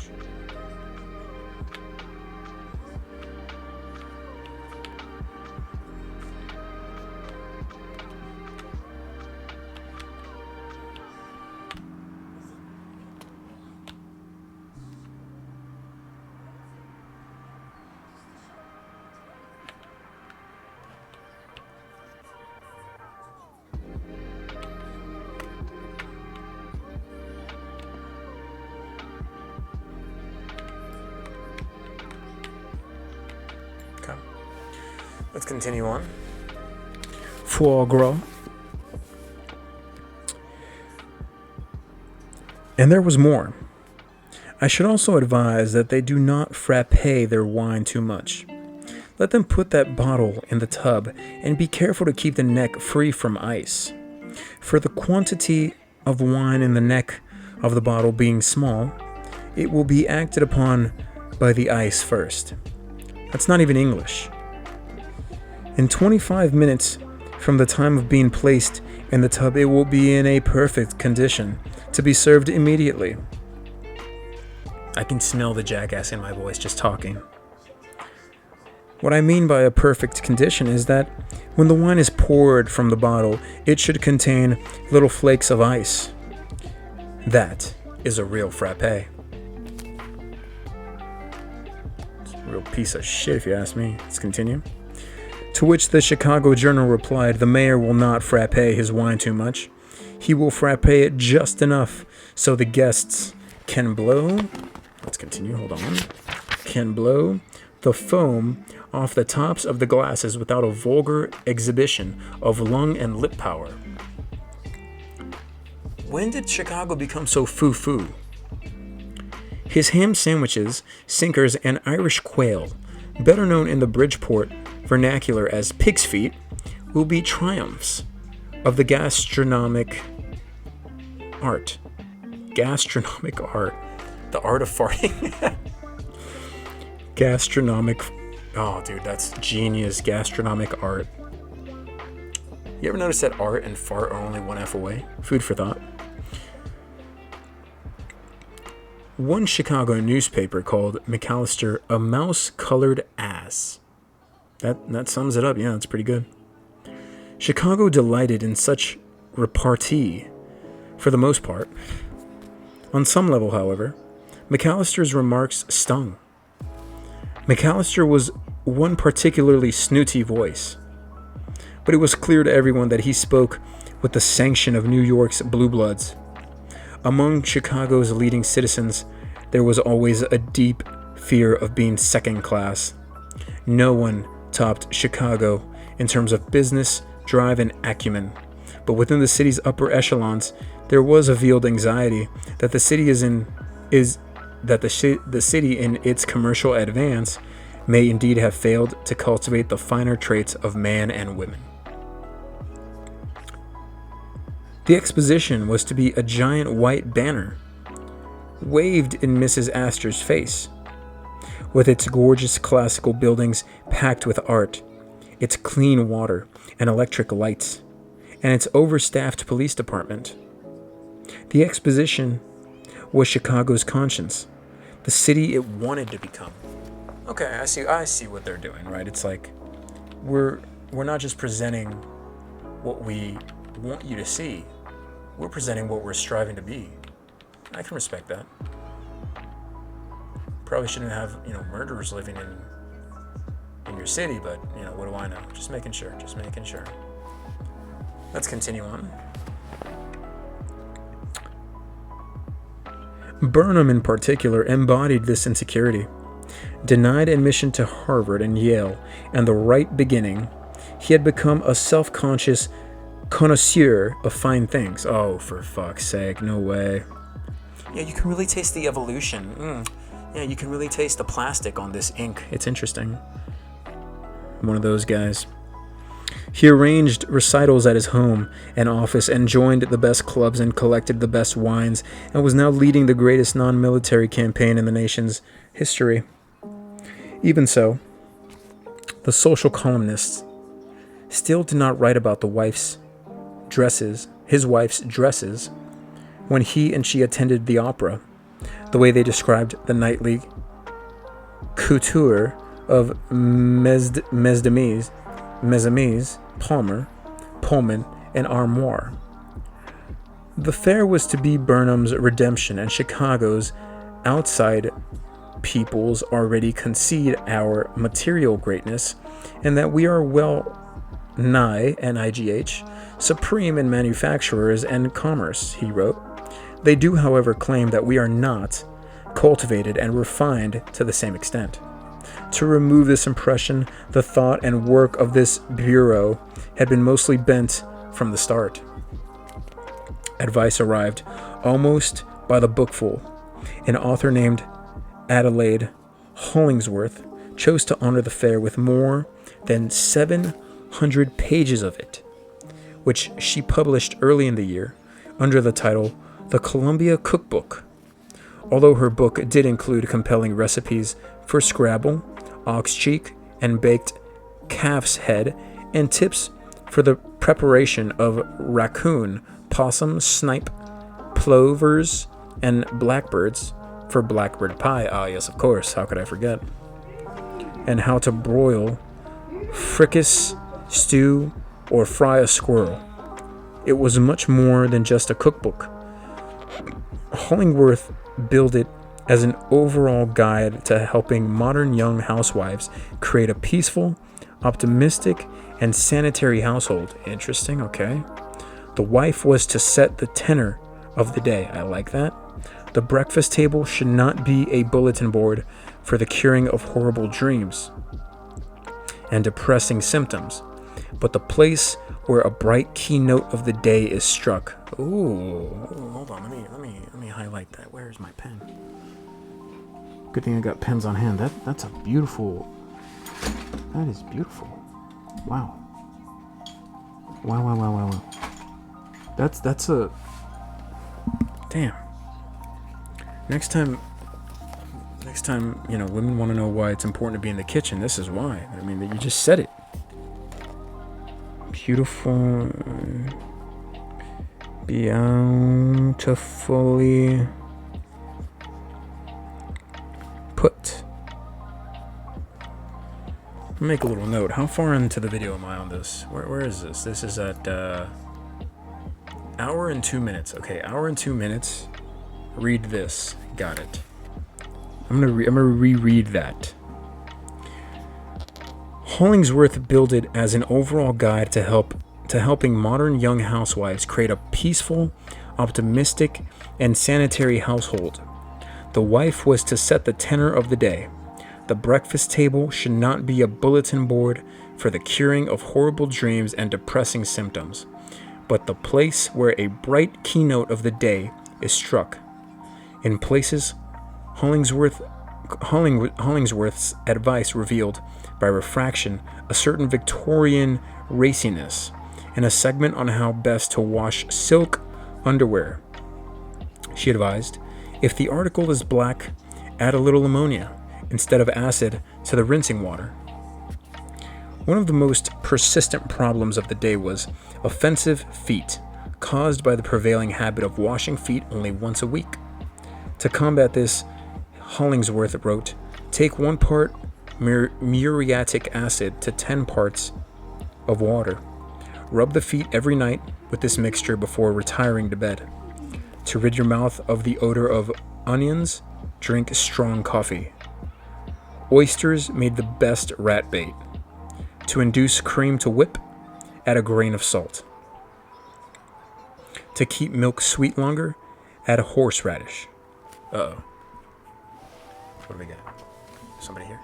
Let's continue on. Foie gras. And there was more. I should also advise that they do not frappe their wine too much. Let them put that bottle in the tub and be careful to keep the neck free from ice. For the quantity of wine in the neck of the bottle being small, it will be acted upon by the ice first. That's not even English. In 25 minutes, From the time of being placed in the tub, it will be in a perfect condition to be served immediately. I can smell the jackass in my voice just talking. What I mean by a perfect condition is that when the wine is poured from the bottle, it should contain little flakes of ice. That is a real frappe. It's a real piece of shit if you ask me. Let's continue. To which the Chicago Journal replied, the mayor will not frappe his wine too much. He will frappe it just enough so the guests can blow. Let's continue, hold on. Can blow the foam off the tops of the glasses without a vulgar exhibition of lung and lip power. When did Chicago become so foo-foo? His ham sandwiches, sinkers, and Irish quail, better known in the Bridgeport vernacular as pig's feet, will be triumphs of the gastronomic art. Gastronomic art. The art of farting. Gastronomic. Oh, dude, that's genius. Gastronomic art. You ever notice that art and fart are only one F away? Food for thought. One Chicago newspaper called McAllister a mouse-colored ass. That sums it up. Yeah, that's pretty good. Chicago delighted in such repartee, for the most part. On some level, however, McAllister's remarks stung. McAllister was one particularly snooty voice, but it was clear to everyone that he spoke with the sanction of New York's blue bloods. Among Chicago's leading citizens, there was always a deep fear of being second class. No one topped Chicago in terms of business, drive, and acumen, but within the city's upper echelons, there was a veiled anxiety that the city the city in its commercial advance may indeed have failed to cultivate the finer traits of man and women. The exposition was to be a giant white banner, waved in Mrs. Astor's face, with its gorgeous classical buildings packed with art, its clean water and electric lights, and its overstaffed police department. The exposition was Chicago's conscience, the city it wanted to become. Okay, I see what they're doing, right? It's like we're not just presenting what we want you to see. We're presenting what we're striving to be. I can respect that. Probably shouldn't have, murderers living in your city, but, what do I know? Just making sure. Let's continue on. Burnham, in particular, embodied this insecurity. Denied admission to Harvard and Yale and the right beginning, he had become a self-conscious connoisseur of fine things. Oh, for fuck's sake, no way. Yeah, you can really taste the evolution. Yeah, you can really taste the plastic on this ink. It's interesting. I'm one of those guys. He arranged recitals at his home and office and joined the best clubs and collected the best wines and was now leading the greatest non-military campaign in the nation's history. Even so, the social columnists still did not write about his wife's dresses, when he and she attended the opera, the way they described the nightly couture of Mesdames, Palmer, Pullman, and Armoire. The fair was to be Burnham's redemption, and Chicago's outside peoples already concede our material greatness, and that we are well nigh, NIGH, supreme in manufacturers and commerce, he wrote. They do, however, claim that we are not cultivated and refined to the same extent. To remove this impression, the thought and work of this bureau had been mostly bent from the start. Advice arrived almost by the bookful. An author named Adelaide Hollingsworth chose to honor the fair with more than 700 pages of it, which she published early in the year under the title The Columbia Cookbook. Although her book did include compelling recipes for Scrabble, ox cheek, and baked calf's head, and tips for the preparation of raccoon, possum, snipe, plovers, and blackbirds for blackbird pie. Ah, yes, of course. How could I forget? And how to broil, fricasse, stew, or fry a squirrel. It was much more than just a cookbook. Hollingworth billed it as an overall guide to helping modern young housewives create a peaceful, optimistic, and sanitary household. Interesting, okay. The wife was to set the tenor of the day. I like that. The breakfast table should not be a bulletin board for the curing of horrible dreams and depressing symptoms, but the place where a bright keynote of the day is struck. Ooh, hold on. Let me highlight that. Where's my pen? Good thing I got pens on hand. That's a beautiful. That is beautiful. Wow. Wow. That's a. Damn. Next time, women want to know why it's important to be in the kitchen. This is why. I mean, you just said it. Beautifully put. I'll make a little note. How far into the video am I on this? Where is this? This is at hour and 2 minutes. Okay, hour and 2 minutes. Read this. Got it. I'm gonna reread that. Hollingsworth billed it as an overall guide to helping modern young housewives create a peaceful, optimistic, and sanitary household. The wife was to set the tenor of the day. The breakfast table should not be a bulletin board for the curing of horrible dreams and depressing symptoms, but the place where a bright keynote of the day is struck. In places, Hollingsworth's advice revealed, by refraction, a certain Victorian raciness in a segment on how best to wash silk underwear. She advised, if the article is black, add a little ammonia instead of acid to the rinsing water. One of the most persistent problems of the day was offensive feet, caused by the prevailing habit of washing feet only once a week. To combat this, Hollingsworth wrote, take 1 part muriatic acid to 10 parts of water. Rub the feet every night with this mixture before retiring to bed. To rid your mouth of the odor of onions, drink strong coffee. Oysters made the best rat bait. To induce cream to whip, add a grain of salt. To keep milk sweet longer, add a horseradish. Uh-oh. What do we got? Somebody here?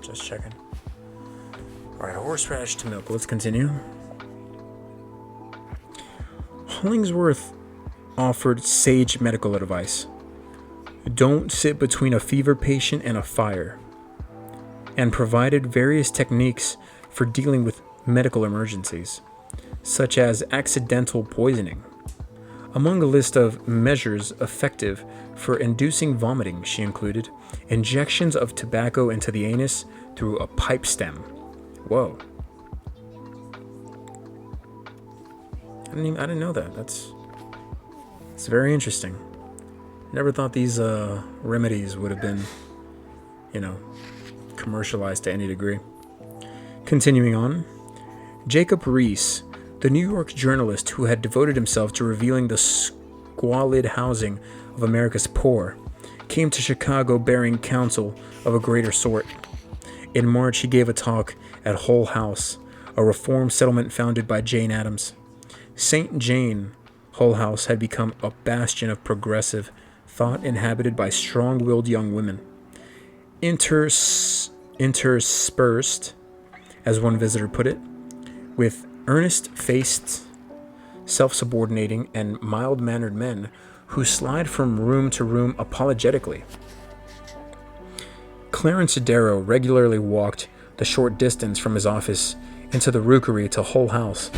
Just checking. Alright, horseradish to milk. Let's continue. Hollingsworth offered sage medical advice. Don't sit between a fever patient and a fire, and provided various techniques for dealing with medical emergencies, such as accidental poisoning. Among a list of measures effective for inducing vomiting, she included injections of tobacco into the anus through a pipe stem. Whoa. I didn't know that. It's very interesting. Never thought these remedies would have been, commercialized to any degree. Continuing on, Jacob Riis, the New York journalist who had devoted himself to revealing the squalid housing of America's poor, came to Chicago bearing counsel of a greater sort. In March, he gave a talk at Hull House, a reform settlement founded by Jane Addams. St. Jane Hull House had become a bastion of progressive thought inhabited by strong-willed young women. Interspersed, as one visitor put it, with earnest-faced, self-subordinating, and mild-mannered men who slide from room to room apologetically. Clarence Darrow regularly walked the short distance from his office into the rookery to Hull House,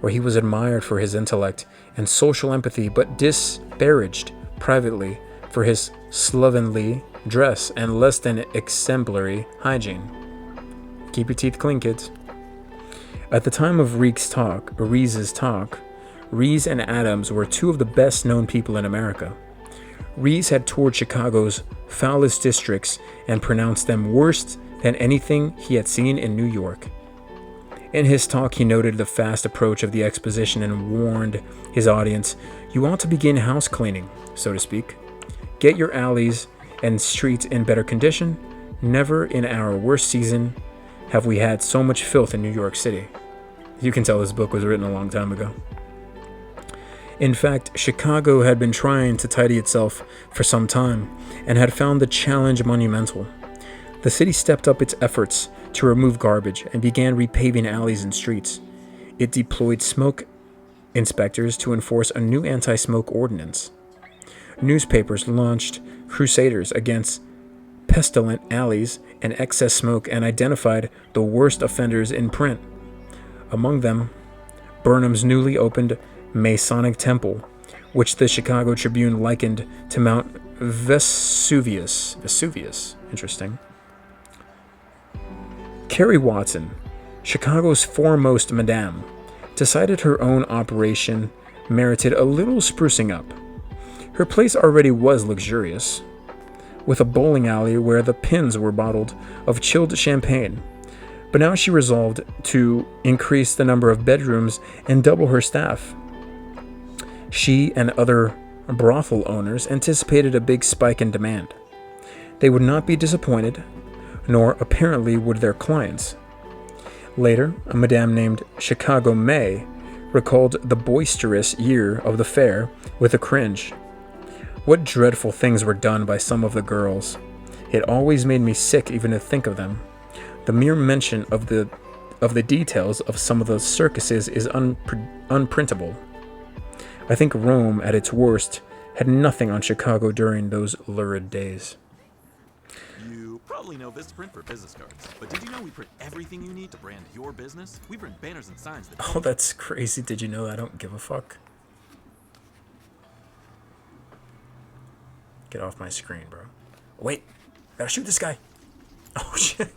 where he was admired for his intellect and social empathy, but disparaged privately for his slovenly dress and less than exemplary hygiene. Keep your teeth clean, kids. At the time of Rees's talk, Rees and Adams were two of the best known people in America. Rees had toured Chicago's foulest districts and pronounced them worse than anything he had seen in New York. In his talk, he noted the fast approach of the exposition and warned his audience, "You ought to begin house cleaning, so to speak. Get your alleys and streets in better condition. Never in our worst season have we had so much filth in New York City." You can tell this book was written a long time ago. In fact, Chicago had been trying to tidy itself for some time and had found the challenge monumental. The city stepped up its efforts to remove garbage and began repaving alleys and streets. It deployed smoke inspectors to enforce a new anti-smoke ordinance. Newspapers launched crusaders against pestilent alleys and excess smoke and identified the worst offenders in print. Among them, Burnham's newly opened Masonic Temple, which the Chicago Tribune likened to Mount Vesuvius. Interesting. Carrie Watson, Chicago's foremost madame, decided her own operation merited a little sprucing up. Her place already was luxurious, with a bowling alley where the pins were bottled of chilled champagne. But now she resolved to increase the number of bedrooms and double her staff. She and other brothel owners anticipated a big spike in demand. They would not be disappointed, nor apparently would their clients. Later, a madame named Chicago May recalled the boisterous year of the fair with a cringe. What dreadful things were done by some of the girls. It always made me sick even to think of them. The mere mention of the details of some of the circuses is unprintable. I think Rome, at its worst, had nothing on Chicago during those lurid days. You probably know Vistaprint for business cards, but did you know we print everything you need to brand your business? We print banners and signs that... Oh, that's crazy. Did you know I don't give a fuck? Get off my screen, bro. Wait, gotta shoot this guy. Oh, shit.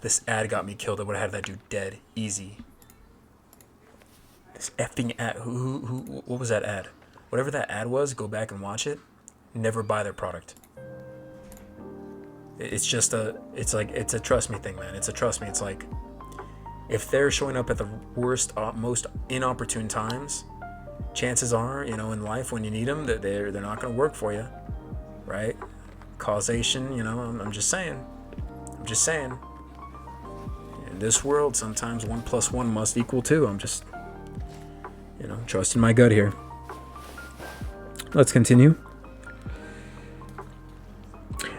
This ad got me killed. I would have had that dude dead. Easy. This effing ad. What was that ad? Whatever that ad was, go back and watch it. Never buy their product. It's just it's a trust me thing, man. It's a trust me. It's like, if they're showing up at the worst, most inopportune times, chances are, in life when you need them, that they're not going to work for you, right? Causation, I'm just saying. In this world, sometimes 1 + 1 must equal 2. I'm just, trusting my gut here. Let's continue.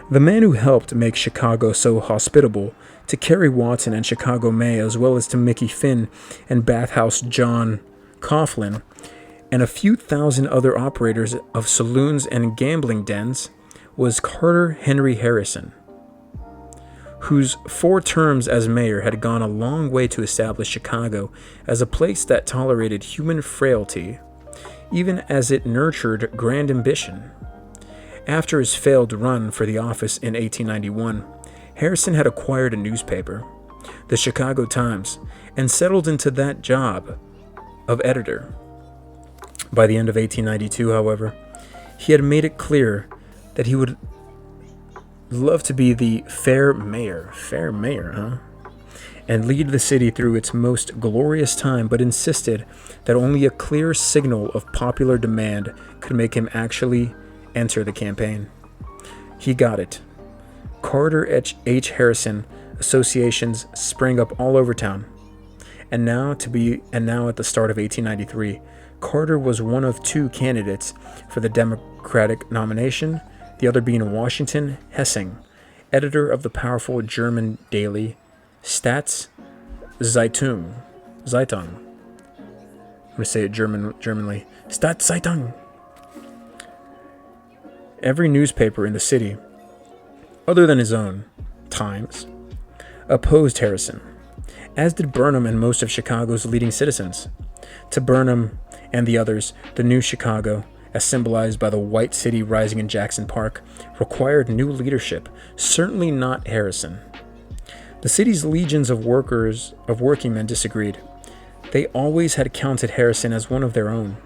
The man who helped make Chicago so hospitable to Carrie Watson and Chicago May, as well as to Mickey Finn and Bathhouse John Coughlin, and a few thousand other operators of saloons and gambling dens, was Carter Henry Harrison, whose 4 terms as mayor had gone a long way to establish Chicago as a place that tolerated human frailty, even as it nurtured grand ambition. After his failed run for the office in 1891, Harrison had acquired a newspaper, the Chicago Times, and settled into that job of editor. By the end of 1892, however, he had made it clear that he would love to be the fair mayor, and lead the city through its most glorious time, but insisted that only a clear signal of popular demand could make him actually enter the campaign. He got it. Carter H. Harrison associations sprang up all over town. And now at the start of 1893, Carter was one of 2 candidates for the Democratic nomination, the other being Washington Hessing, editor of the powerful German daily Staatszeitung. I'm going to say it Germanly. Staatszeitung. Every newspaper in the city, other than his own, Times, opposed Harrison, as did Burnham and most of Chicago's leading citizens. To Burnham and the others, the new Chicago, as symbolized by the white city rising in Jackson Park, required new leadership, certainly not Harrison. The city's legions of workingmen disagreed. They always had counted Harrison as one of their own.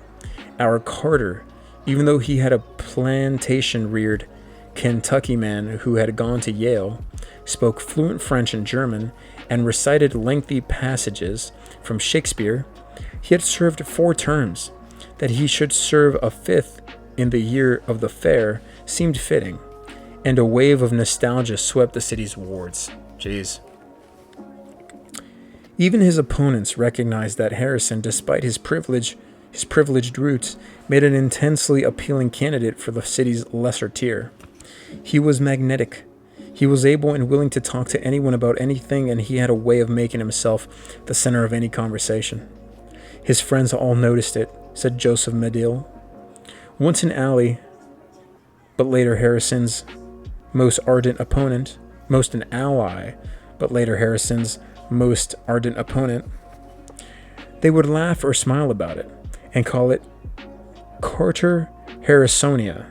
Our Carter, even though he had a plantation-reared Kentucky man who had gone to Yale, spoke fluent French and German, and recited lengthy passages from Shakespeare, he had served 4 terms. That he should serve a 5th in the year of the fair seemed fitting, and a wave of nostalgia swept the city's wards. Jeez. Even his opponents recognized that Harrison, despite his privileged roots, made an intensely appealing candidate for the city's lesser tier. He was magnetic. He was able and willing to talk to anyone about anything, and he had a way of making himself the center of any conversation. His friends all noticed it, said Joseph Medill. Once an ally, but later Harrison's most ardent opponent, most an ally, but later Harrison's most ardent opponent, they would laugh or smile about it and call it Carter Harrisonia.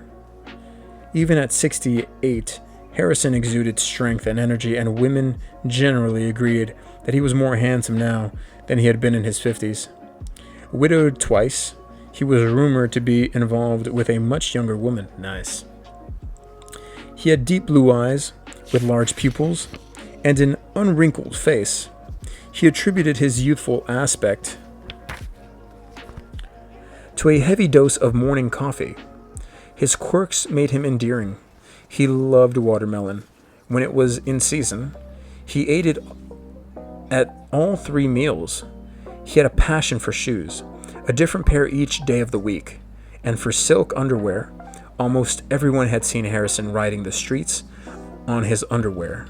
Even at 68, Harrison exuded strength and energy, and women generally agreed that he was more handsome now than he had been in his 50s. Widowed twice, he was rumored to be involved with a much younger woman. Nice. He had deep blue eyes with large pupils and an unwrinkled face. He attributed his youthful aspect to a heavy dose of morning coffee. His quirks made him endearing. He loved watermelon. When it was in season, he ate it at all 3 meals. He had a passion for shoes, a different pair each day of the week, and for silk underwear. Almost everyone had seen Harrison riding the streets on his underwear.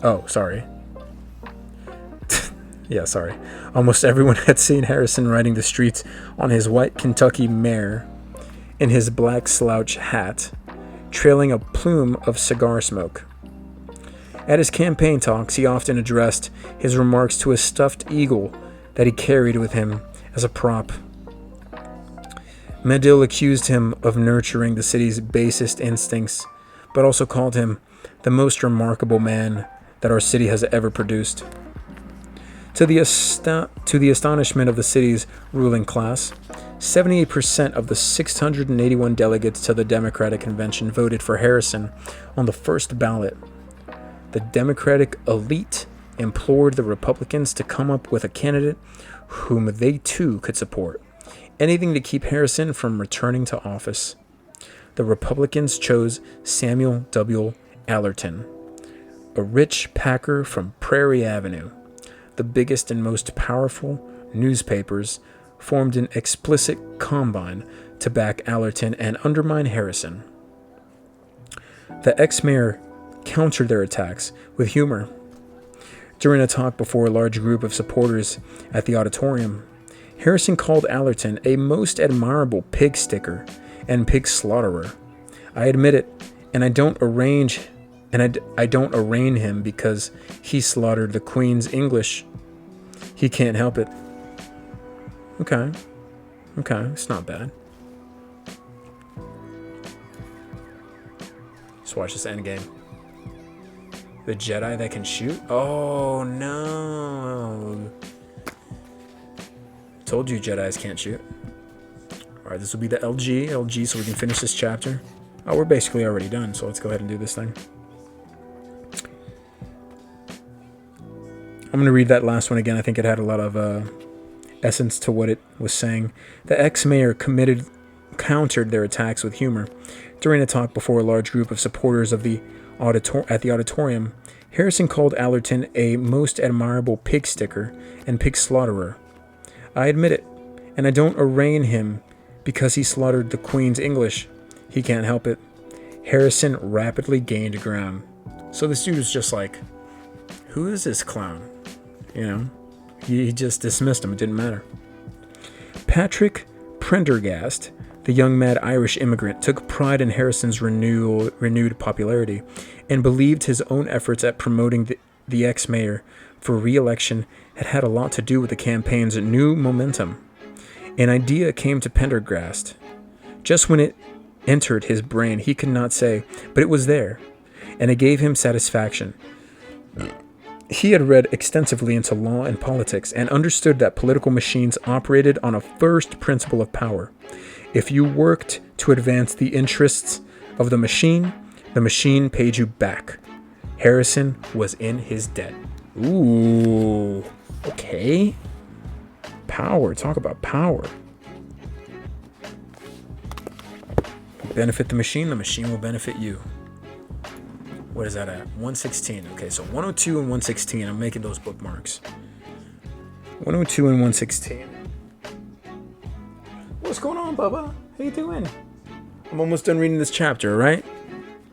Oh, sorry. Yeah, sorry. Almost everyone had seen Harrison riding the streets on his white Kentucky mare, in his black slouch hat, trailing a plume of cigar smoke. At his campaign talks, he often addressed his remarks to a stuffed eagle that he carried with him as a prop. Medill accused him of nurturing the city's basest instincts, but also called him the most remarkable man that our city has ever produced. To the astonishment of the city's ruling class, 78% of the 681 delegates to the Democratic Convention voted for Harrison on the first ballot. The Democratic elite implored the Republicans to come up with a candidate whom they too could support, anything to keep Harrison from returning to office. The Republicans chose Samuel W. Allerton, a rich packer from Prairie Avenue. The biggest and most powerful newspapers formed an explicit combine to back Allerton and undermine Harrison. The ex-mayor countered their attacks with humor. During a talk before a large group of supporters at the auditorium, Harrison called Allerton a most admirable pig sticker and pig slaughterer. I admit it, and I don't arraign him because he slaughtered the Queen's English. He can't help it. Okay, it's not bad. Let's watch this endgame. The Jedi that can shoot? Oh no! Told you Jedis can't shoot. Alright, this will be the LG, so we can finish this chapter. Oh, we're basically already done, so let's go ahead and do this thing. I'm going to read that last one again. I think it had a lot of essence to what it was saying. The ex-mayor countered their attacks with humor. During a talk before a large group of supporters of the auditorium, Harrison called Allerton a most admirable pig sticker and pig slaughterer. I admit it, and I don't arraign him because he slaughtered the Queen's English. He can't help it. Harrison rapidly gained ground. So this dude was just like, who is this clown? You know, he just dismissed him. It didn't matter. Patrick Prendergast, The young mad Irish immigrant took pride in Harrison's renewed popularity and believed his own efforts at promoting the ex-mayor for re-election had a lot to do with the campaign's new momentum. An idea came to Pendergast. Just when it entered his brain, he could not say, but it was there, and it gave him satisfaction. He had read extensively into law and politics and understood that political machines operated on a first principle of power. If you worked to advance the interests of the machine paid you back. Harrison was in his debt. Ooh, okay. Power, talk about power. Benefit the machine will benefit you. What is that at? 116. Okay, so 102 and 116. I'm making those bookmarks. 102 and 116. What's going on, Bubba? How you doing? I'm almost done reading this chapter, right?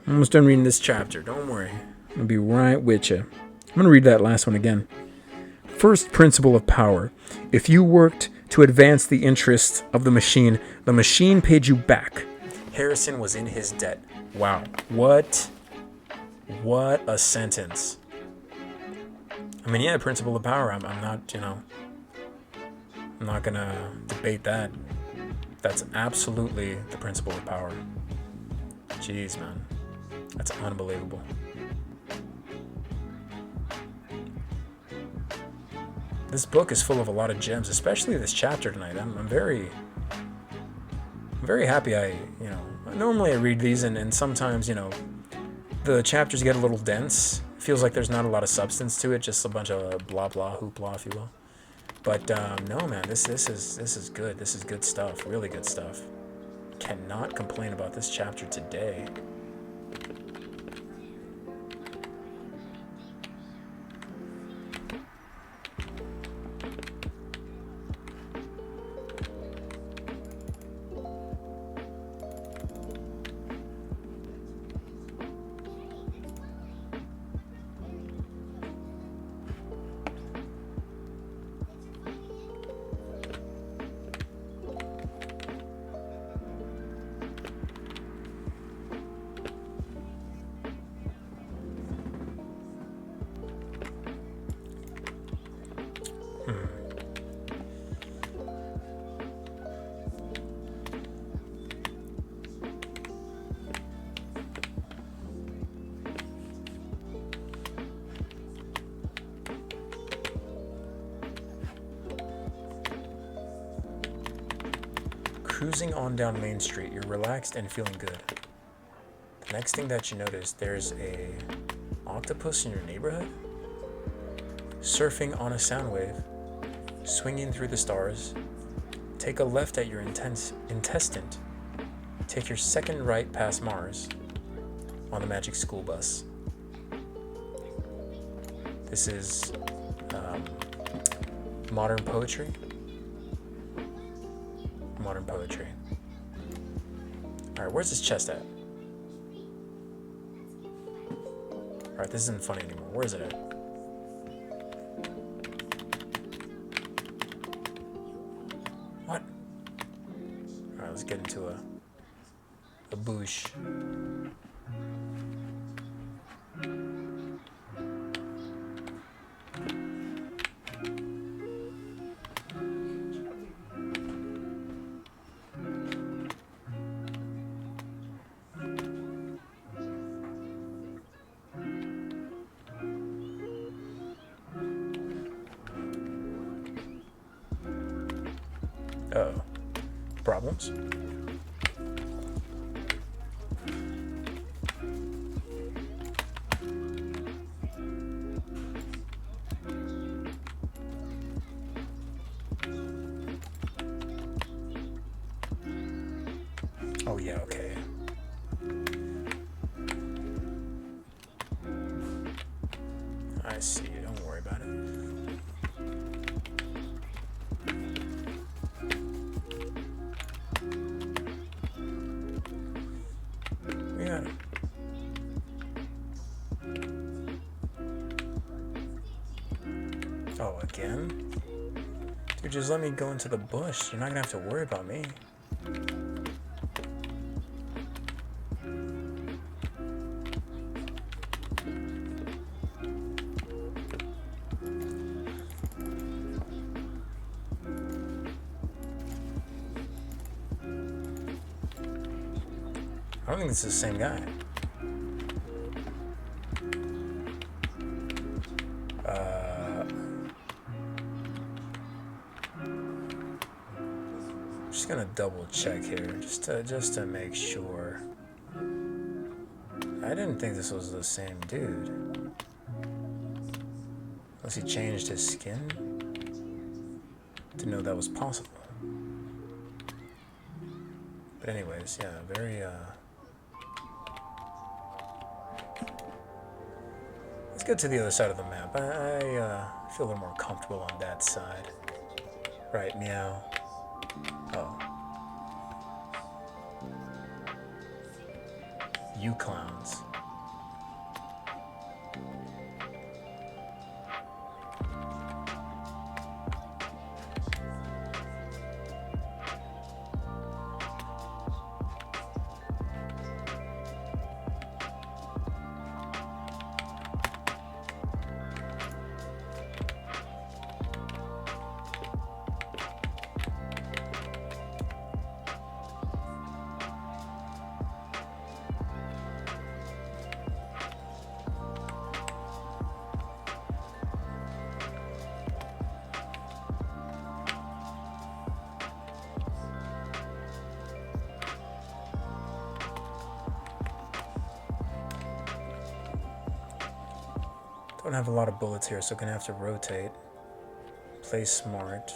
I'm almost done reading this chapter. Don't worry. I'm going to be right with you. I'm going to read that last one again. First principle of power. If you worked to advance the interests of the machine paid you back. Harrison was in his debt. Wow. What a sentence. I mean, yeah, principle of power. I'm not, I'm not going to debate that. That's absolutely the principle of power. Jeez, man. That's unbelievable. This book is full of a lot of gems, especially this chapter tonight. I'm very happy. Normally I read these and sometimes, the chapters get a little dense. It feels like there's not a lot of substance to it, just a bunch of blah blah hoopla, if you will. But no, man, this is good. This is good stuff. Really good stuff. Cannot complain about this chapter today. Cruising on down Main Street, you're relaxed and feeling good. The next thing that you notice, there's a octopus in your neighborhood, surfing on a sound wave, swinging through the stars. Take a left at your intestine. Take your second right past Mars on the Magic School Bus. This is modern poetry. Modern poetry. Alright, where's this chest at? Alright, this isn't funny anymore. Where is it at? What? Alright, let's get into a bush. Problems? Oh yeah, okay. I see. Don't worry about it. Yeah. Oh, again? Dude, just let me go into the bush. You're not gonna have to worry about me. don't think this is the same guy. Just gonna double check here, just to make sure. I didn't think this was the same dude. Unless he changed his skin. Didn't know that was possible. But anyways, yeah, very let's get to the other side of the map. I feel a little more comfortable on that side. Right, meow. Oh. You clowns. Don't have a lot of bullets here, so gonna have to rotate. Play smart.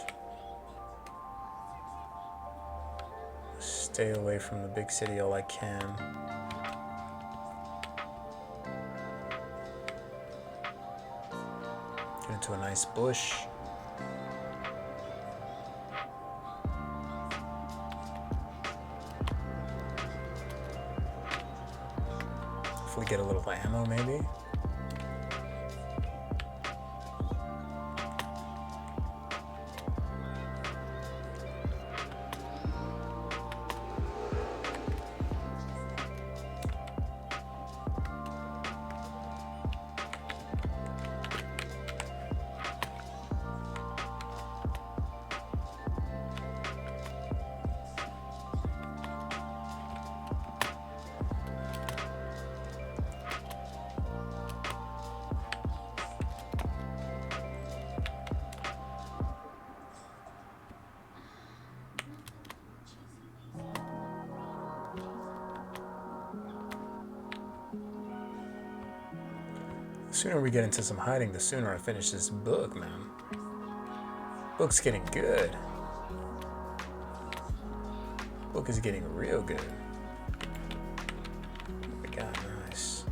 Stay away from the big city all I can. Get into a nice bush. Hopefully get a little ammo maybe. The sooner we get into some hiding, the sooner I finish this book, man. Book's getting good. Book is getting real good. Oh my god, nice.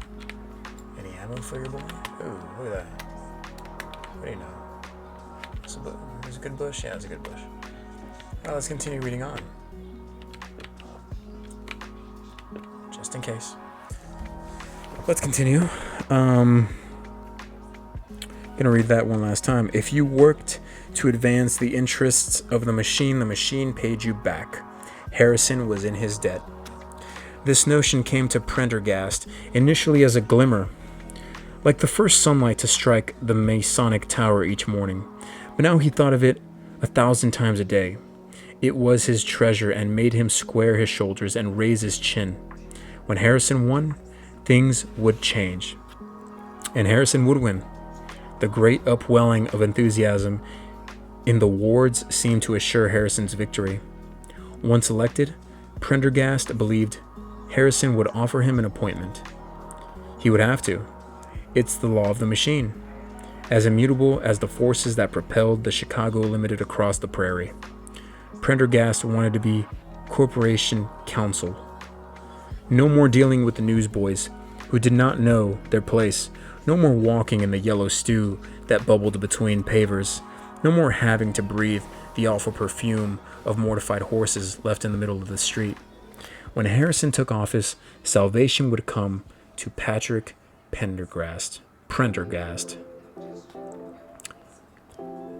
Any ammo for your boy? Ooh, look at that. What do you know? It's a good bush? Yeah, it's a good bush. Alright, let's continue reading on. Just in case. Let's continue. Gonna read that one last time. If you worked to advance the interests of the machine paid you back. Harrison was in his debt. This notion came to Prendergast initially as a glimmer, like the first sunlight to strike the Masonic Tower each morning, but now he thought of it 1,000 times a day. It was his treasure and made him square his shoulders and raise his chin. When Harrison won, things would change. And Harrison would win. The great upwelling of enthusiasm in the wards seemed to assure Harrison's victory. Once elected, Prendergast believed Harrison would offer him an appointment. He would have to. It's the law of the machine, as immutable as the forces that propelled the Chicago Limited across the prairie. Prendergast wanted to be corporation counsel. No more dealing with the newsboys who did not know their place. No more walking in the yellow stew that bubbled between pavers. No more having to breathe the awful perfume of mortified horses left in the middle of the street. When Harrison took office, salvation would come to Patrick Prendergast.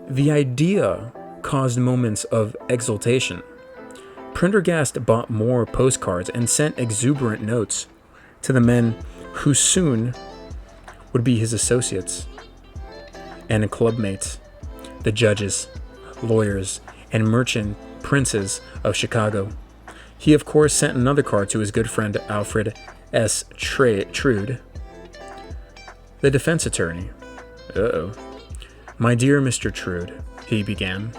The idea caused moments of exultation. Prendergast bought more postcards and sent exuberant notes to the men who soon would be his associates and clubmates, the judges, lawyers, and merchant princes of Chicago. He, of course, sent another card to his good friend Alfred S. Trude, the defense attorney. Uh-oh. My dear Mr. Trude, he began.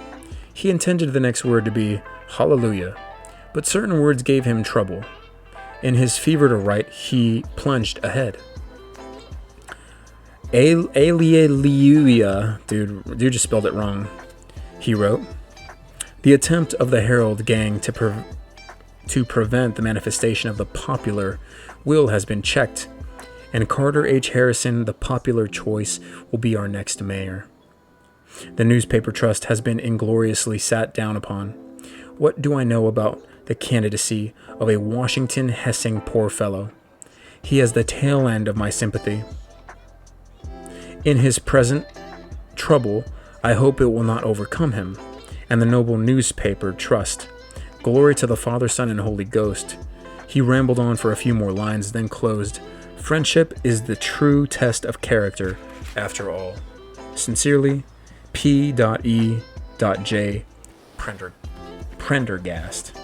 He intended the next word to be hallelujah, but certain words gave him trouble. In his fever to write, he plunged ahead. Alleluia. Dude just spelled it wrong. He wrote, the attempt of the Herald gang to prevent the manifestation of the popular will has been checked, and Carter H. Harrison, the popular choice, will be our next mayor. The newspaper trust has been ingloriously sat down upon. What do I know about the candidacy of a Washington Hessing poor fellow? He has the tail end of my sympathy. In his present trouble, I hope it will not overcome him, and the noble newspaper trust. Glory to the Father, Son, and Holy Ghost. He rambled on for a few more lines, then closed. Friendship is the true test of character, after all. Sincerely, P.E.J. Prendergast.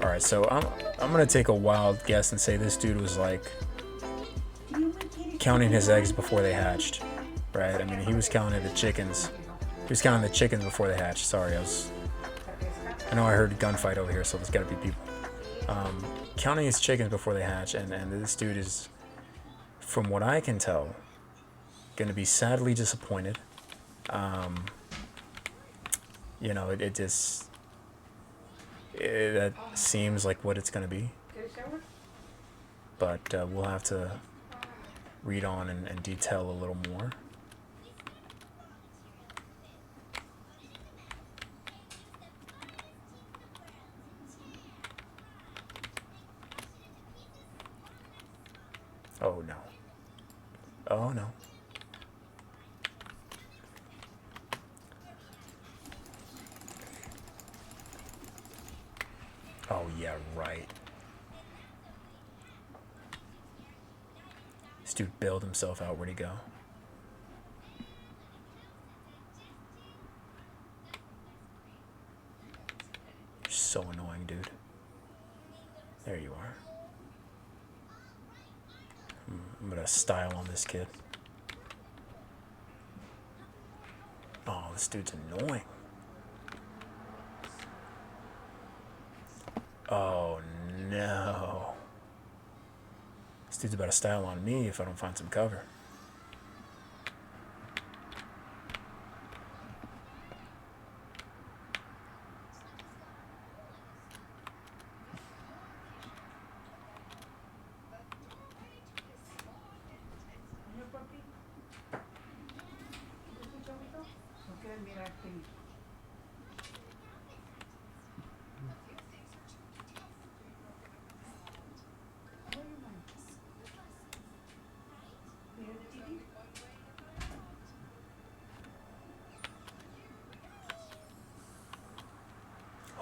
Alright, so I'm gonna take a wild guess and say this dude was like counting his eggs before they hatched, right? I mean, he was counting the chickens. He was counting the chickens before they hatched. Sorry, I know I heard gunfight over here, so there's gotta be people. Counting his chickens before they hatch, and this dude is, from what I can tell, gonna be sadly disappointed. You know, that seems like what it's gonna be. But we'll have to read on and detail a little more. Oh no. Oh no. Oh yeah, right. This dude bailed himself out. Where'd he go? You're so annoying, dude. There you are. I'm gonna style on this kid. Oh, this dude's annoying. Oh no. This dude's about to style on me if I don't find some cover.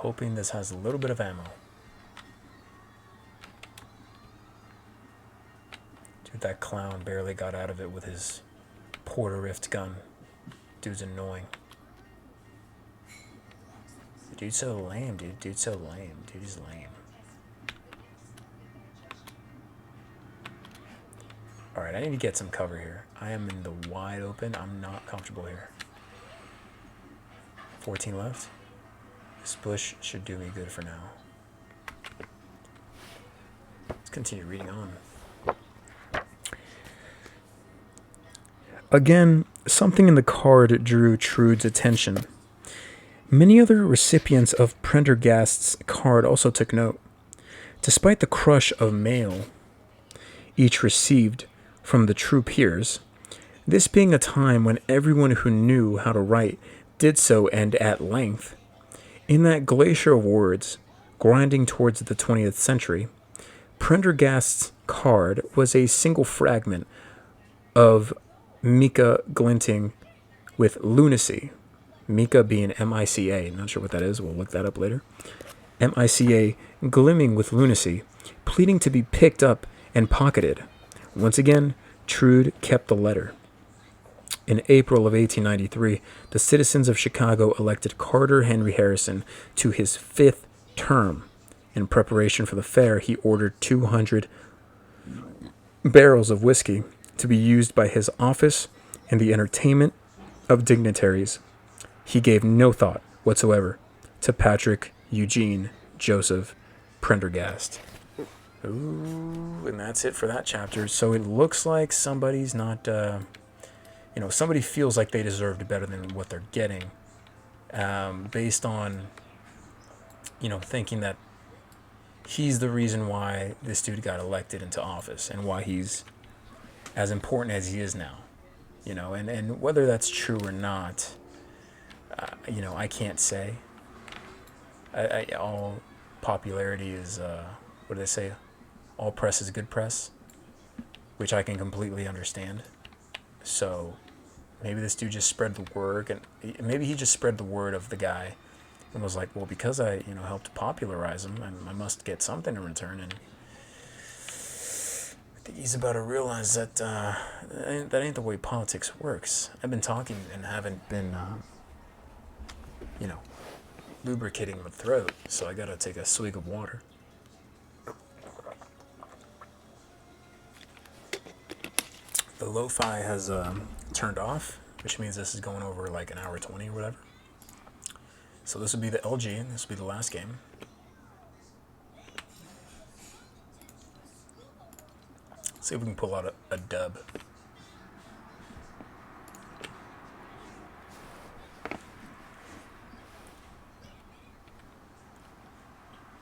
Hoping this has a little bit of ammo. Dude, that clown barely got out of it with his Porter Rift gun. Dude's annoying. Dude's so lame, dude. Dude's so lame. Dude is lame. Alright, I need to get some cover here. I am in the wide open. I'm not comfortable here. 14 left. This bush should do me good for now. Let's continue reading on. Again, something in the card drew Trude's attention. Many other recipients of Prendergast's card also took note. Despite the crush of mail each received from the true peers, this being a time when everyone who knew how to write did so and at length, in that glacier of words, grinding towards the 20th century, Prendergast's card was a single fragment of mica glinting with lunacy. Mica being M-I-C-A. Not sure what that is. We'll look that up later. M-I-C-A, glimming with lunacy, pleading to be picked up and pocketed. Once again, Trude kept the letter. In April of 1893, the citizens of Chicago elected Carter Henry Harrison to his 5th term. In preparation for the fair, he ordered 200 barrels of whiskey to be used by his office in the entertainment of dignitaries. He gave no thought whatsoever to Patrick Eugene Joseph Prendergast. Ooh, and that's it for that chapter. So it looks like somebody's not, somebody feels like they deserved better than what they're getting, based on, thinking that he's the reason why this dude got elected into office and why he's as important as he is now. And whether that's true or not, I can't say. All popularity is, what do they say? All press is good press, which I can completely understand. So maybe this dude just spread the word, and maybe he just spread the word of the guy and was like, well, because I, helped popularize him, I must get something in return. And I think he's about to realize that that ain't the way politics works. I've been talking and haven't been, lubricating my throat, so I gotta take a swig of water. The lo-fi has turned off, which means this is going over like an hour 20 or whatever. So this would be the LG, and this would be the last game. See if we can pull out a dub.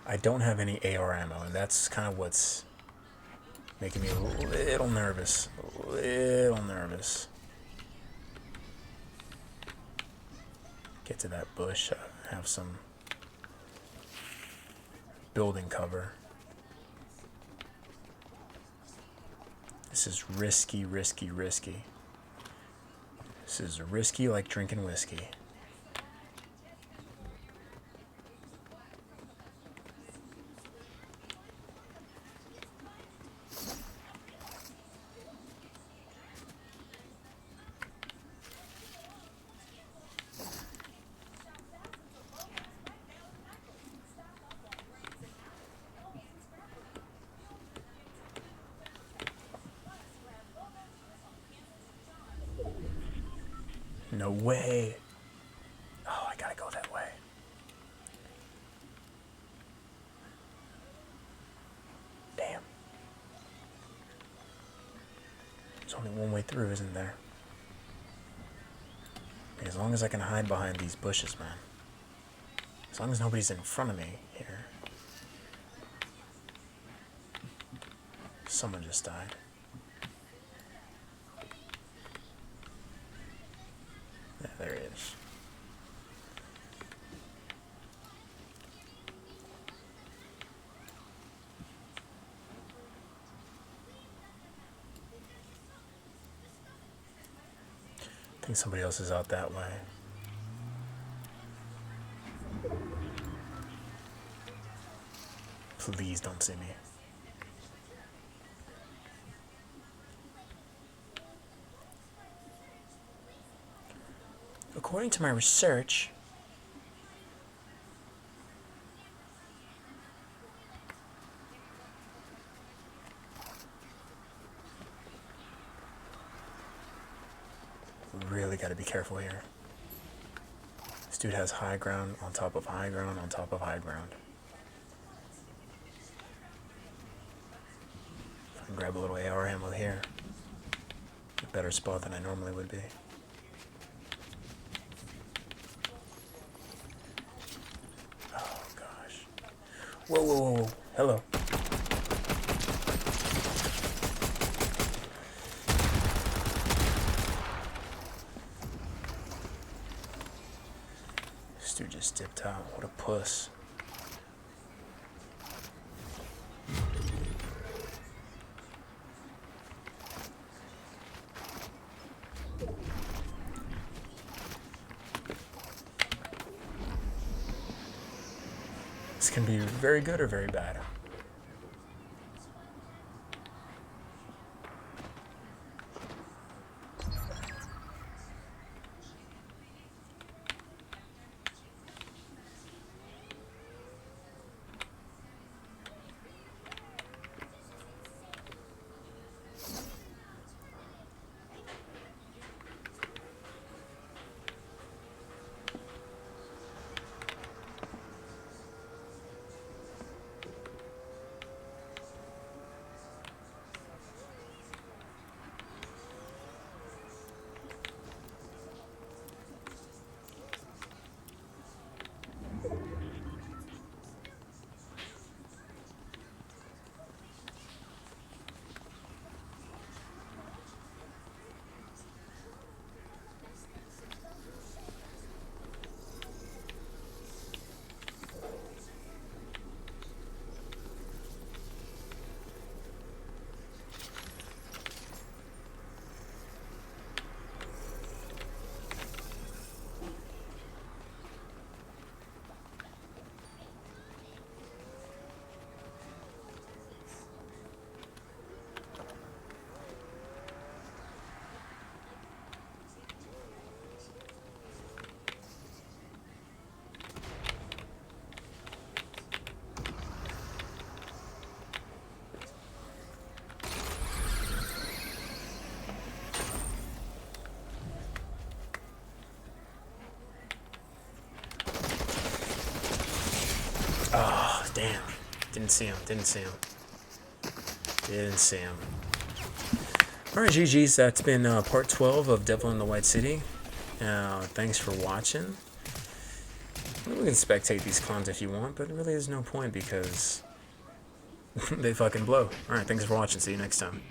I don't have any AR ammo, and that's kind of what's making me a little nervous. A little nervous. Get to that bush, have some building cover. This is risky, risky, risky. This is risky like drinking whiskey. No way. Oh, I gotta go that way. Damn. There's only one way through, isn't there? As long as I can hide behind these bushes, man. As long as nobody's in front of me here. Someone just died. Yeah, there it is. I think somebody else is out that way. Please don't see me. According to my research, really got to be careful here. This dude has high ground on top of high ground on top of high ground. If I can grab a little AR ammo here, a better spot than I normally would be. Oh gosh. Whoa, whoa, whoa, whoa. Hello. This dude just dipped out. What a puss. This can be very good or very bad. Damn. Didn't see him. Didn't see him. Didn't see him. Alright, GG's. That's been part 12 of Devil in the White City. Thanks for watching. You can spectate these clowns if you want, but really there's no point because they fucking blow. Alright, thanks for watching. See you next time.